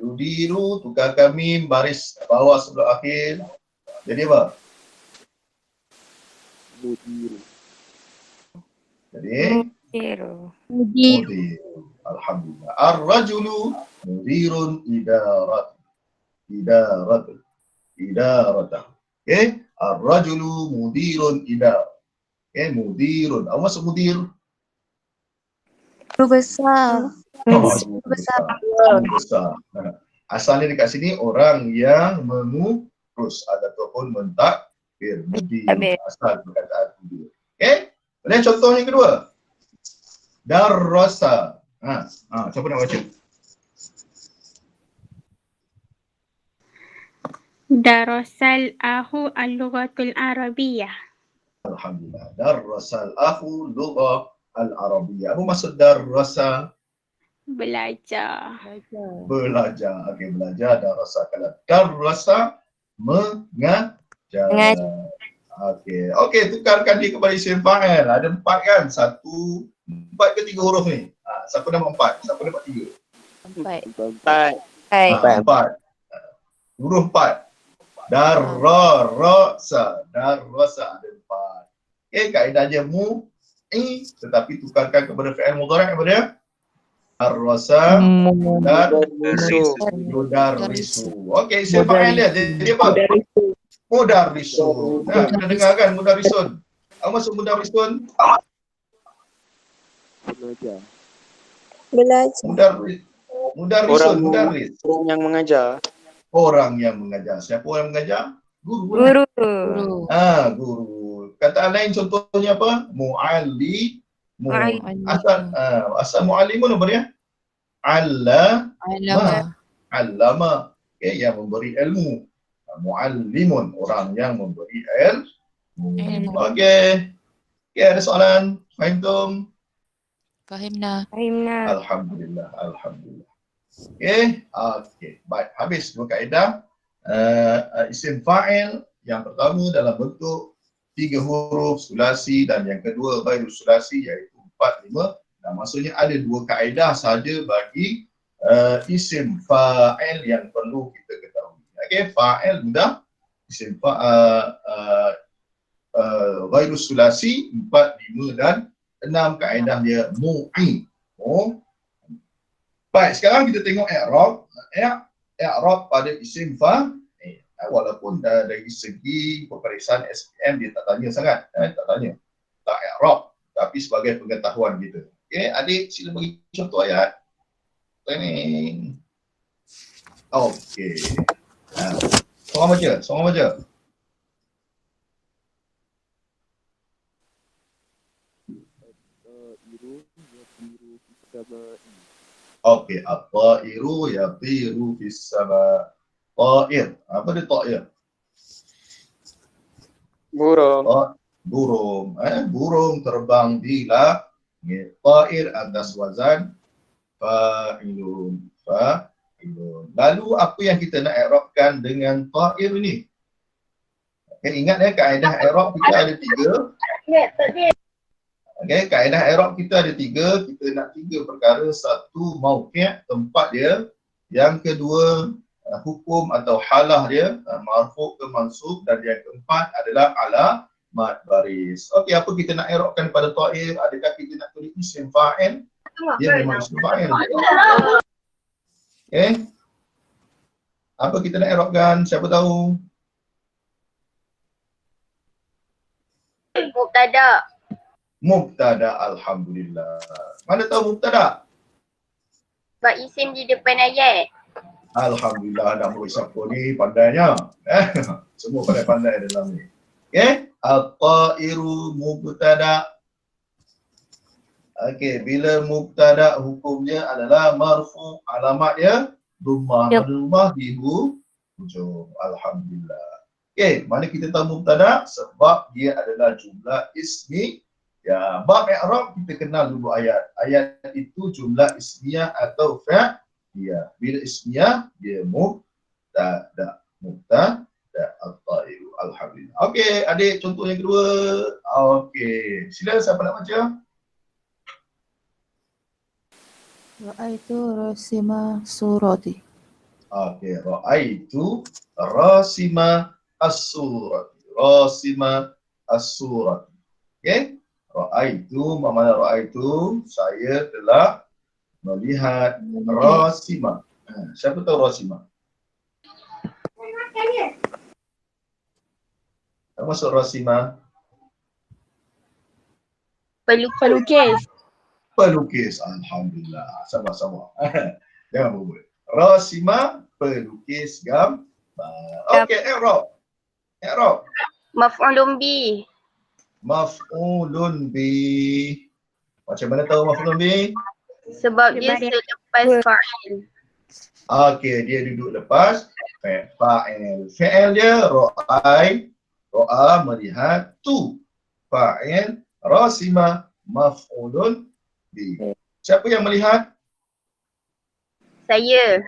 Yudiru, tukarkan mim baris bawah sebelah akhir. Jadi apa? Mudiru. Jadi Yudiru. mudiru. Alhamdulillah. Ar-rajulu mudirun idarat. Idaratah. Okay? Ar-rajulu mudirun idarat. Okay? Mudirun. Apa maksud mudir? Guru besar. Besar. Besar. Asalnya dekat sini orang yang mengurus ataupun mentakbir. Mudir. Asal perkataan mudir. Okay? Kemudian contoh yang kedua. Darrasa. Siapa nak baca? Darasal ahu al-lughatul arabiyyah. Alhamdulillah. Darrasal akhu lughah al-arabiyyah. Apa maksud darrasa? Belajar. Belajar. Okey, belajar darrasa. Kalau darrasa mengajar. Okey. Okey, tukarkan dia kepada isim fa'il. Ada 4 kan? 4 ke 3 huruf ni? Siapa dapat 4? Siapa dapat 3? 4. 4. Huruf 4. Darrasa. Darrasa ada 4. Okey, kaedahnya tetapi tukarkan kepada fi'il mudhari' kepada darrasa mudarrisu. Okey, isim fa'il dia jadi apa? Mudarrisun. Kita dengar kan mudarrisun. Apa maksud mudarrisun? Belajar. Mudarrisun, mudarris. Orang yang mengajar. Orang yang mengajar. Siapa orang yang mengajar? Guru. Guru. Guru. Kataan lain contohnya apa? Mu'allimun. Asal mu'allimun apa dia? Allama. Okay, yang memberi ilmu. Mu'allimun, orang yang memberi ilmu. Okey. Okey, ada soalan? Fahimtum? Fahimna. Alhamdulillah. Okey. Baik, habis dua kaedah. Isim fa'il yang pertama dalam bentuk 3 huruf sulasi dan yang kedua ghairul sulasi iaitu 4, 5. Nah, maksudnya ada 2 kaedah saja bagi isim fa'il yang perlu kita ketahui. Okey, fa'il mudah. Isim ghairul sulasi 4, 5 dan 6 kaedah dia mu'i. Baik, sekarang kita tengok i'rab. I'rab pada isim fa'il. Walaupun dari segi peperiksaan SPM dia tak tanya sangat, tak tanya. Tak i'rab, tapi sebagai pengetahuan kita. Okey, adik sila bagi contoh ayat. Training. Okey. Seorang baca. Okey, at-ta'iru yatiru fis sama. Ta'ir. Apa dia ta'ir? Burung. Burung. Burung terbang di langit. Ta'ir atas wazan fa'ilun. Lalu apa yang kita nak i'rabkan dengan ta'ir ni? Ingat kaedah i'rab kita ada 3. Okey, kaedah i'rab kita ada 3. Kita nak 3 perkara. Satu, mauqi', tempat dia. Yang kedua, hukum atau halah dia, marfu' ke mansub, dan yang keempat adalah alamat baris. Okey, apa kita nak i'rabkan pada ta'ir? Adakah kita nak tulis isim fa'il? Dia memang isim fa'il. Okey. Apa kita nak i'rabkan? Siapa tahu? Mubtada, alhamdulillah. Mana tahu mubtada? Sebab isim di depan ayat. Alhamdulillah, nak buat siapa ni pandainya. Semua pandai dalam ni. Okey, at-ta'iru mubtada. Okey, bila mubtada hukumnya adalah marfu', alamat dia Dhammah Yep. pada rumah di hujung. Alhamdulillah. Okey, mana kita tahu mubtada? Sebab dia adalah jumlah ismi. Ya, bab i'rab kita kenal dulu ayat. Ayat itu jumlah ismiyah atau fa'iliyah. Bila ismiyah dia mubtada. Mubtada at-tairu. Alhamdulillah. Okey, adik contoh yang kedua. Okey, sila siapa nak baca? Ra'aitu rasima surati. Okey, ra'aitu rasima as-surati. Rasima as-surati. Okey? Ra'aitu, mana ra'aitu? Saya telah melihat rasima. Siapa tahu rasima? Apa maksud rasima? Pelukis. Pelukis. Alhamdulillah. Sama-sama. Jangan berbual. Rasima, pelukis gambar. Okey, i'rab. I'rab. Maf'ulun bi. Maf'ulun bi. Macam mana tahu maf'ulun bi? Sebab dia Dia selepas fa'il. Okey, dia duduk lepas fa'il. Fa'il dia ra'ai. Ra'a melihat. Tu. Fa'il. Rasima. Maf'ulun bi. Siapa yang melihat? Saya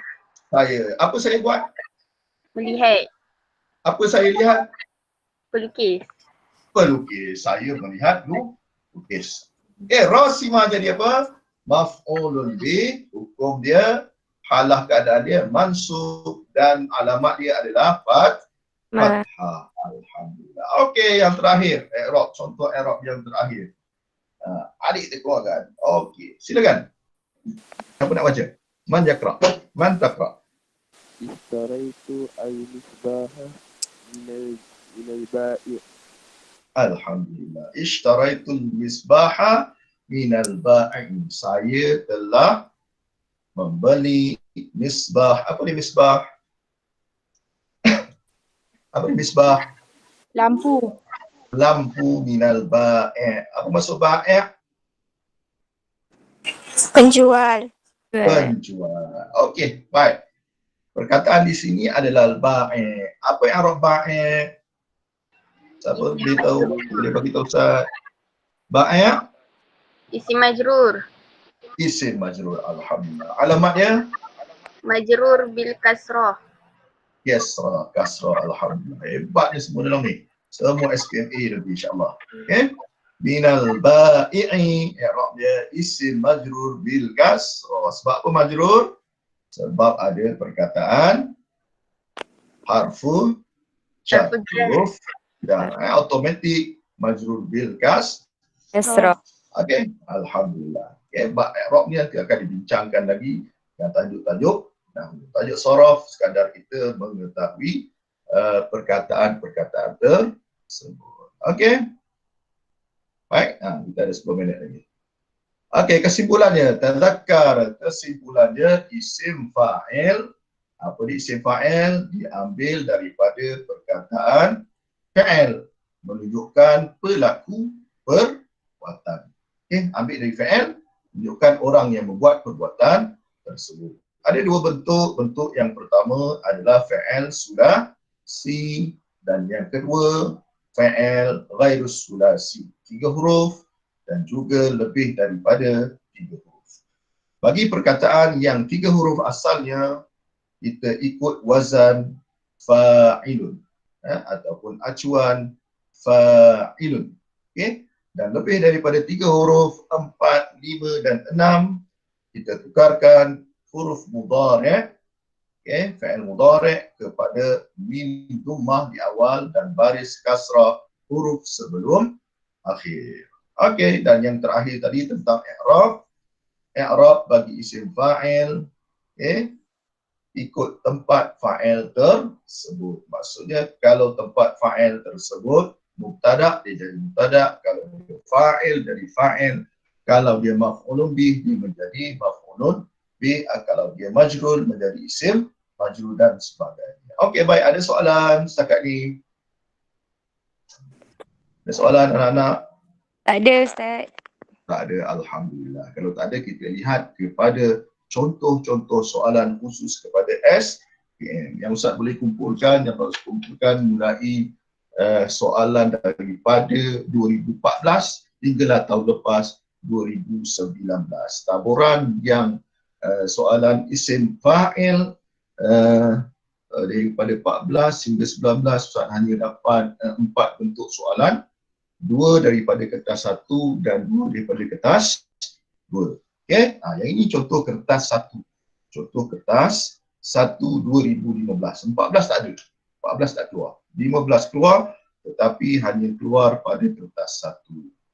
Saya. Apa saya buat? melihat Apa saya lihat? pelukis. Pelukis. Saya melihat lukis. Rasima jadi apa? Maf'ulun bi. Hukum dia, halah keadaan dia mansub dan alamat dia adalah fathah. Alhamdulillah. Okey, yang terakhir. I'rab. Contoh i'rab yang terakhir. Adik kita keluarkan. Okey, silakan. Siapa nak baca? Man yakra. Man taqra. Ishtaraitu al-misbaha minal ba'i. Alhamdulillah. Ishtaraitul misbaha minal ba'i. Saya telah membeli misbah. Apa ni misbah? Apa ni misbah? Lampu. Lampu minal ba'i. Apa maksud ba'i? Penjual. Penjual. Okey, baik. Perkataan di sini adalah ba'i. Apa yang i'rab ba'i? Siapa boleh tahu? Boleh bagi tahu Ustaz? Ba'i? Isim majrur. Isim majrur. Alhamdulillah. Alamatnya? Majrur bil kasrah. Kasrah. Kasrah. Alhamdulillah. Hebatnya semua dalam ni. Semua SPMA lebih insyaAllah. Okay? Minal ba'i'i. I'rab dia isim majrur bil kasrah. Sebab apa majrur? Sebab ada perkataan harfu jar, huruf dan automatik majrur bil Kasrah. Okey, alhamdulillah. Okay, bab i'rab ni nanti akan dibincangkan lagi yang tajuk-tajuk. Nah, tajuk sorof sekadar kita mengetahui perkataan-perkataan tersebut. Okey. Baik, kita ada 10 minit lagi. Okey, kesimpulannya, tadzakkar, kesimpulannya isim fa'il. Apa dia isim fa'il? Diambil daripada perkataan fa'il, menunjukkan pelaku perbuatan. Okey, ambil dari fa'il, menunjukkan orang yang membuat perbuatan tersebut. Ada dua bentuk. Bentuk yang pertama adalah fa'il sulasi dan yang kedua fa'il ghairus sulasi. 3 huruf dan juga lebih daripada 3 huruf. Bagi perkataan yang 3 huruf asalnya, kita ikut wazan fa'ilun ataupun acuan fa'ilun. Okay? Dan lebih daripada 3 huruf, 4, 5 dan 6, kita tukarkan huruf mudhari', okay? Fa'il mudhari' kepada mim dhammah di awal dan baris kasrah huruf sebelum akhir. Okey, dan yang terakhir tadi tentang i'rab. I'rab bagi isim fa'il, okey, ikut tempat fa'il tersebut. Maksudnya kalau tempat fa'il tersebut mubtada, dia jadi mubtada. Kalau dia fa'il, jadi fa'il. Kalau dia maf'ulun bih, dia menjadi maf'ulun bih. Kalau dia majrur, menjadi isim majrur dan sebagainya. Okey, baik. Ada soalan setakat ni? Ada soalan anak-anak? Tak ada Ustaz. Tak ada, alhamdulillah. Kalau tak ada, kita lihat kepada contoh-contoh soalan khusus kepada SPM. Yang Ustaz boleh kumpulkan, yang harus kumpulkan mulai soalan daripada 2014 hinggalah tahun lepas 2019. Taburan yang soalan isim fa'il daripada 14 hingga 19 Ustaz hanya dapat 4 bentuk soalan, 2 daripada kertas 1 dan 2 daripada kertas 2. Okey, yang ini contoh kertas 1. Contoh kertas 1 2015. 14 tak ada. 14 tak keluar. 15 keluar tetapi hanya keluar pada kertas 1.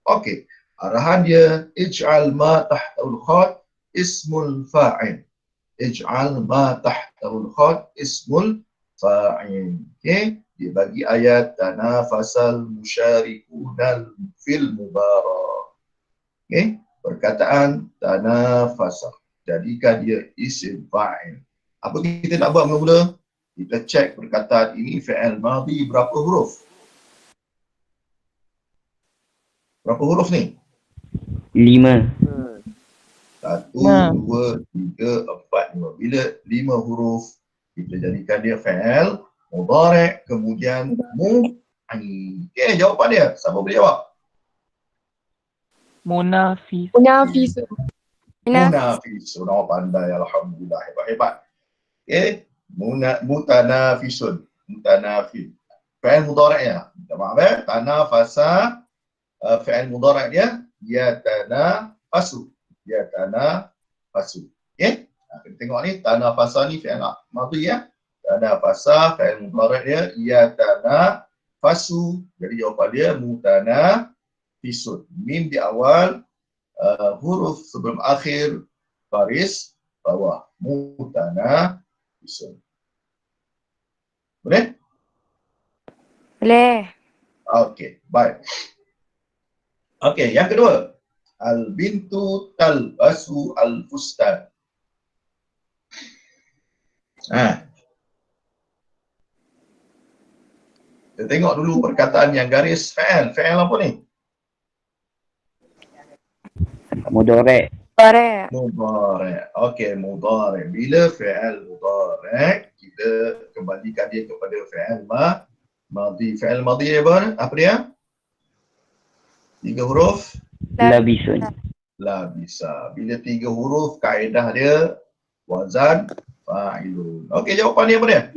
Okey, arahan dia ij'al ma tahtaul khat ismul fa'il. Ij'al ma tahtaul khat ismul fa'il. Okey, dia bagi ayat tanafasal musyarikuna fil mubarak. Okey, perkataan tanafasa. Jadikan dia isim fa'il. Apa kita nak buat mula-mula? Kita cek perkataan ini fi'il madhi berapa huruf? Berapa huruf ni? 5. 1, 2, 3, 4, 5. Bila 5 huruf, kita jadikan dia fi'il mudhari' kemudian mu'in. Okey, jawapan dia. Siapa boleh jawab? Munafis. Munafisun. Oh, pandai. Alhamdulillah. Hebat-hebat. Okey. Mutanafisun. Mutanafid. Fi'il mudhari' ya. Minta maaf tanafasa. Fi'il mudhari' dia yatanafasu. Yatanafasu. Okey. Kita tengok ni tanafasa ni fi'il madhi ya. Tanafasa fi'il mudhari' dia yatanafasu. Jadi jawapan dia mutanafisun. Mim di awal, huruf sebelum akhir, baris bawah. Mutanafisun. Boleh? Boleh. Okey, baik. Okey, yang kedua. Al-bintu talbasu al-fustan. Kita tengok dulu perkataan yang garis fi'il. Fi'il apa ni? Mudhari'. Mudhari'. Okey, mudhari'. Bila fi'il mudhari', kita kembalikan dia kepada fi'il madhi. Fi'il madhi dia apa dia? 3 huruf? Labisun. Labisa. Bila 3 huruf, kaedah dia wazan fa'ilun. Okey, jawapan dia apa dia?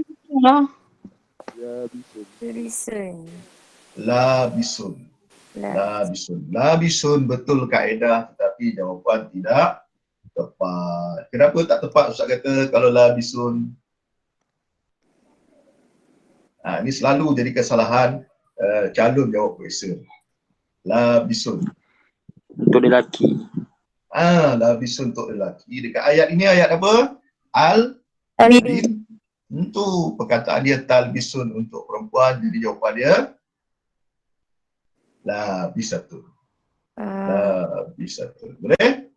Labisun. Labisun betul kaedah tetapi jawapan tidak tepat. Kenapa tak tepat Ustaz kata kalau labisun? Ini selalu jadi kesalahan calon jawab question. Labisun. Untuk lelaki. Labisun untuk lelaki. Dekat ayat ini ayat apa? Al-bin. Untuk perkataan dia talbisun untuk perempuan, jadi jawapan dia labisatun. Labisatun. Boleh?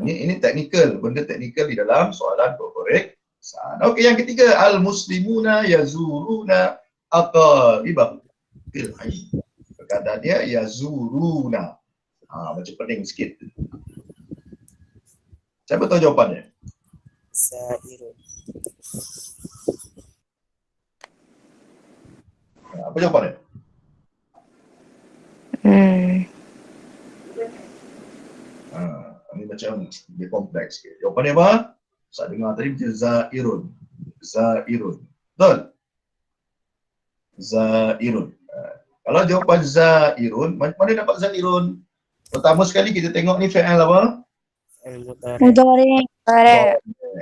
Ini teknikal, benda teknikal di dalam soalan peperiksaan. Okey, yang ketiga, al-muslimuna yazuruna aqaribahum fil hayy. Perkataan dia yazuruna. Macam pening sikit. Siapa tahu jawapannya? Zairun. Apa jawapannya? Ini macam dia kompleks sikit. Jawapannya apa? Saya dengar tadi macam zairun. Zairun. Betul? Zairun. Kalau jawapan zairun, mana dapat zairun? Pertama sekali kita tengok ni fi'il apa? Mudhari'.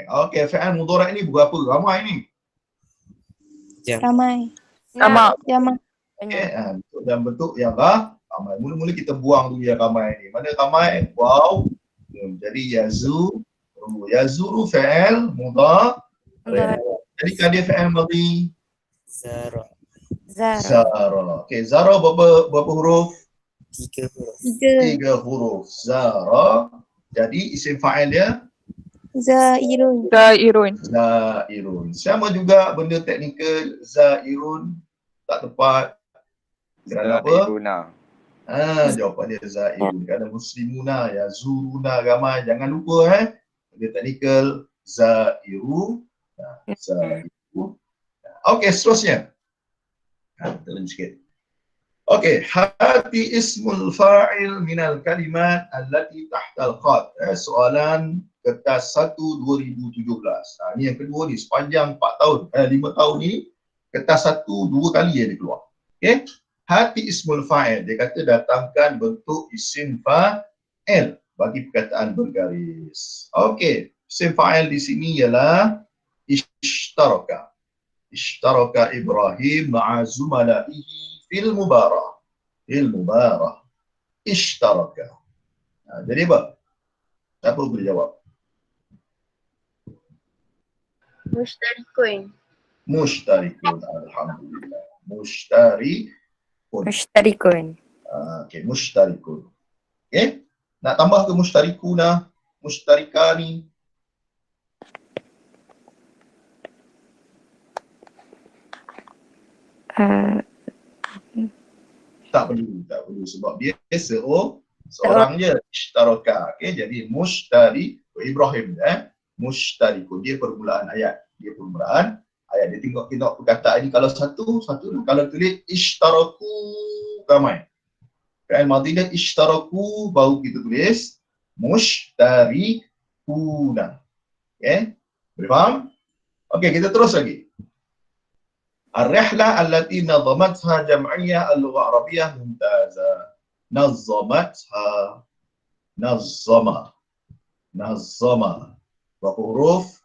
Okey, fi'il mudhari' ni berapa ramai ni? Ramai. Jamak. Okey, dalam bentuk yang ramai. Mula-mula kita buang dulu yang ramai ni. Mana ramai? Wow. Jadi yazuru fi'il mudhari'. Jadi kan dia fi'il madhi? Zara. Okey, Zara berapa huruf? 3 huruf. 3 huruf. Zara. Jadi isim fa'il dia? Zairun. Zairun. Sama juga benda teknikal, zairun tak tepat. Kerana apa? Jawapan dia zairun. Kerana muslimuna, yazuruna ramai. Jangan lupa Dia technical, zairu. Zairu. Okey, seterusnya. Kita lanjut sikit. Okey, hati ismul fa'il minal kalimat allati tahtal qad. Soalan kertas 1 2017. Ini yang kedua ni, sepanjang 4 tahun, 5 tahun ni, kertas 1 2 kali dia keluar. Okey, hati ismul fa'il, dia kata datangkan bentuk isim fa'il bagi perkataan bergaris. Okey, isim fa'il di sini ialah ishtaraka. Ishtaraka Ibrahim ma'a zumalaihi fil mubarah. Fil mubarah. Ishtaraka. Jadi apa? Siapa boleh jawab? Mushtarikun. Mushtarikun. Alhamdulillah. Mushtarikun. Mushtarikun. Okey, mushtarikun. Okey? Nak tambah ke mushtarikuna? Mushtarikani? Tak perlu sebab dia seorang je ishtaraka. Okey, jadi mushtari Ibrahim mushtarikun, dia permulaan ayat. Dia tengok perkataan ini kalau satu, kalau tulis ishtaraku ramai. Fi'il madhi dia ishtaraku baru kita tulis mushtarikuna. Okey, boleh faham? Okey, kita terus lagi. الرحلة التي نظمتها جمعية اللغة العربية ممتازة. نظمتها. نظم. Berapa huruf?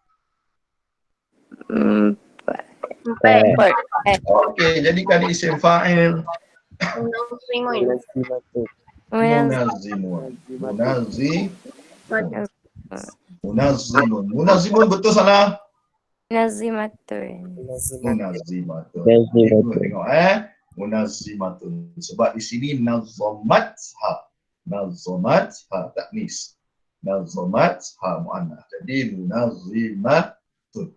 4. Okey, jadikan isim fa'il. Munazzimun. Munazzimun betul salah? Munazimatun. Tengok munazzimatun. Sebab di sini nazzamatha. Nazzamatha taknis. Nazzamatha muannas. Jadi munazzimatun.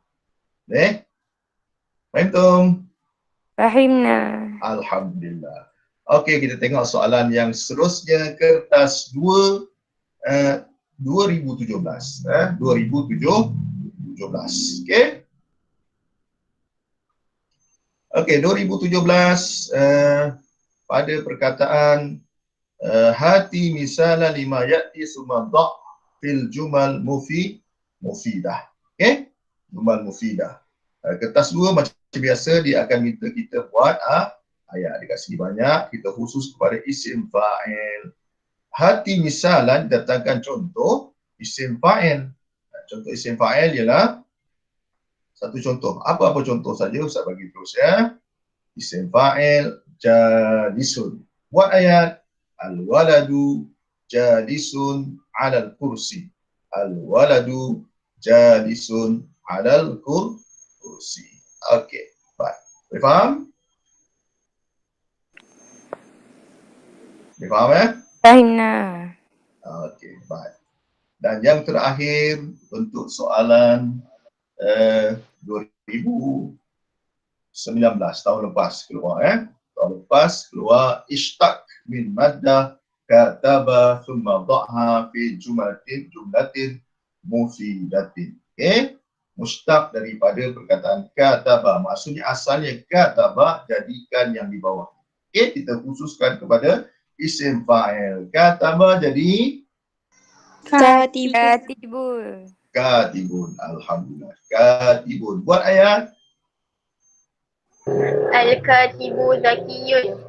Faham tum? Fahimna. Alhamdulillah. Okey, kita tengok soalan yang seterusnya, kertas 2 2017. 2017. Okey. Okey, 2017 pada perkataan hati misala lima ya'ti summa dha' fil jumal mufidah. Okey? Jumal mufidah. Kertas 2 macam biasa dia akan minta kita buat ayat dekat sini banyak, kita khusus kepada isim fa'il. Hati misalan datangkan contoh isim fa'il. Contoh isim fa'il ialah satu contoh. Apa-apa contoh saja Ustaz bagi terus ya. Isim fa'il jalisun. Buat ayat. Al-waladu jalisun 'alal kursi. Al-waladu jalisun 'alal kursi. Okey, baik. Boleh faham? Boleh faham ya? Fahimna. Okey, baik. Dan yang terakhir untuk soalan 2019 tahun lepas keluar tahun lepas keluar ishtaq min maddah kataba thumma dha'ha fi jumlatin mufidatin. Okey, mushtaq daripada perkataan kataba, maksudnya asalnya kataba, jadikan yang di bawah. Okey, kita khususkan kepada isim fa'il. Kataba jadi Katibun. katibun. Alhamdulillah. Katibun. Buat ayat. Al-Katibu Zakiyun.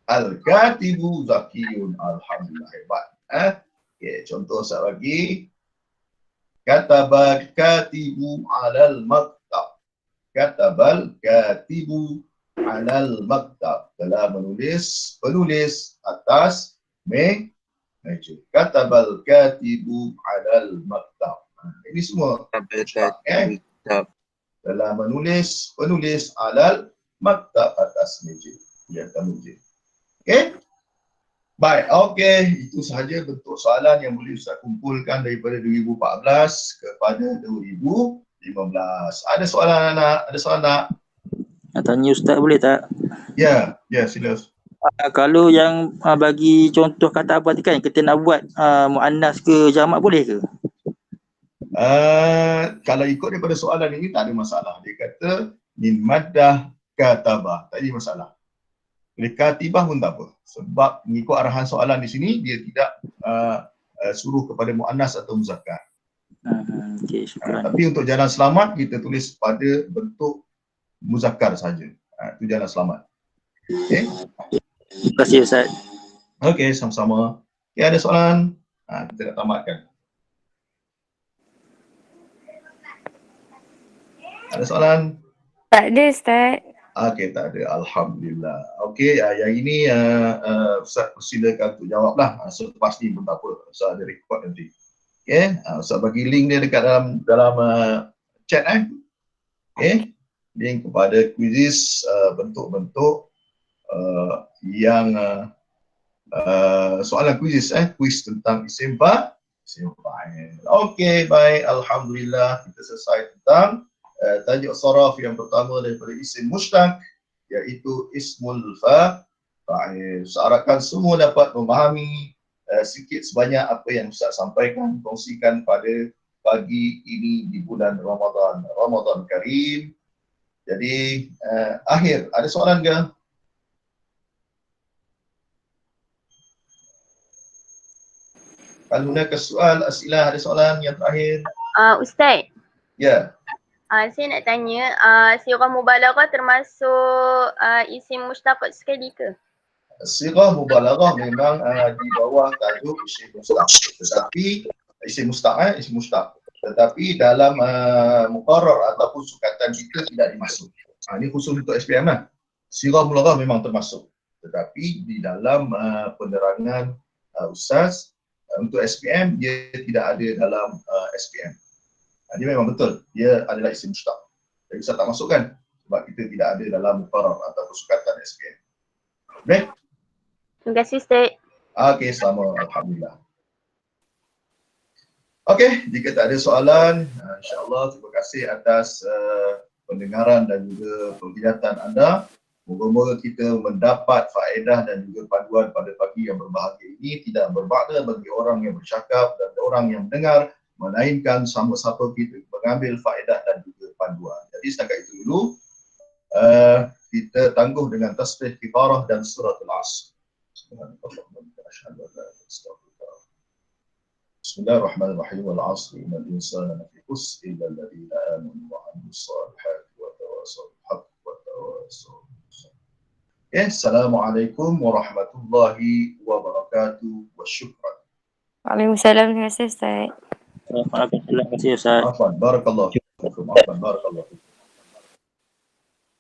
Al-Katibu Zakiyun. Alhamdulillah. Hebat. Okay, contoh saya lagi. Kataba katibu alal maktab. Katabal katibu alal maktab. Telah menulis, penulis atas meja. Katabal katibu alal maktab. Ini semua telah menulis, penulis alal maktab, atas meja. Di atas meja. Okey? Baik, okey. Itu sahaja bentuk soalan yang boleh Ustaz kumpulkan daripada 2014 kepada 2015. Ada soalan anak? Ada soalan tak? Nak tanya Ustaz boleh tak? Ya, sila. Kalau yang bagi contoh kata apa tadi kan, kita nak buat muannas ke jamak boleh ke? Kalau ikut daripada soalan ini tak ada masalah. Dia kata min maddah katabah. Tak ada masalah. Jadi katibah pun tak apa. Sebab mengikut arahan soalan di sini, dia tidak suruh kepada muannas atau muzakkar. Okey, syukran. Tapi untuk jalan selamat, kita tulis pada bentuk muzakkar saja. Itu jalan selamat. Okey. Terima kasih Ustaz. Okey, sama-sama. Okey, ada soalan? Kita nak tamatkan. Ada soalan? Tak ada Ustaz. Okey, tak ada. Alhamdulillah. Okey, yang ini Ustaz persilakan untuk jawablah. Selepas ni pun tak apa. Ustaz ada record nanti. Okey, Ustaz bagi link dia dekat dalam chat Okey. Link kepada quizzes bentuk-bentuk yang soalan quizzes quiz tentang isim fa'il. Okey, baik. Alhamdulillah kita selesai tentang tajuk saraf yang pertama daripada isim mushtaq, iaitu ismul fa'il. Seharapkan semua dapat memahami sikit sebanyak apa yang Ustaz sampaikan, kongsikan pada pagi ini di bulan Ramadan Karim. Jadi akhir, ada soalan ke? Kalau nak soal, asilah, ada soalan yang terakhir? Ustaz. Ya. Saya nak tanya, sirah mubalaghah termasuk isim mushtaq sekali ke? Sirah mubalaghah memang di bawah tajuk isim mushtaq. Tetapi isim mushtaq. Tetapi dalam muqarrar ataupun sukatan kita tidak dimasuk. Ini khusus untuk SPM lah. Sirah mubalaghah memang termasuk. Tetapi di dalam penerangan Ustaz, untuk SPM dia tidak ada dalam SPM. Dia memang betul, dia adalah isim mushtaq. Jadi Ustaz tak masukkan sebab kita tidak ada dalam muqarrar atau sukatan SPM. Baik? Terima kasih Ustaz. Okey, sama. Alhamdulillah. Okey, jika tak ada soalan, insya-Allah terima kasih atas pendengaran dan juga penglihatan anda. Moga-moga kita mendapat faedah dan juga panduan pada pagi yang berbahagia ini, tidak bermakna bagi orang yang bercakap dan orang yang mendengar, melainkan sama-sama kita mengambil faedah dan juga panduan. Jadi setakat itu dulu, kita tangguh dengan tasbih kifarah dan suratul Asr. Bismillahirrahmanirrahim. Wal 'asri innal insana lafi khusr illa alladhina amanu wa 'amilus salihati wa tawassaw bil haqqi wa tawassaw. Assalamualaikum warahmatullahi wabarakatuh wa syukran. Waalaikumsalam. Terima kasih Ustaz. Terima kasih Ustaz. Afwan, barakallahu fikum. Afwan, barakallahu fikum.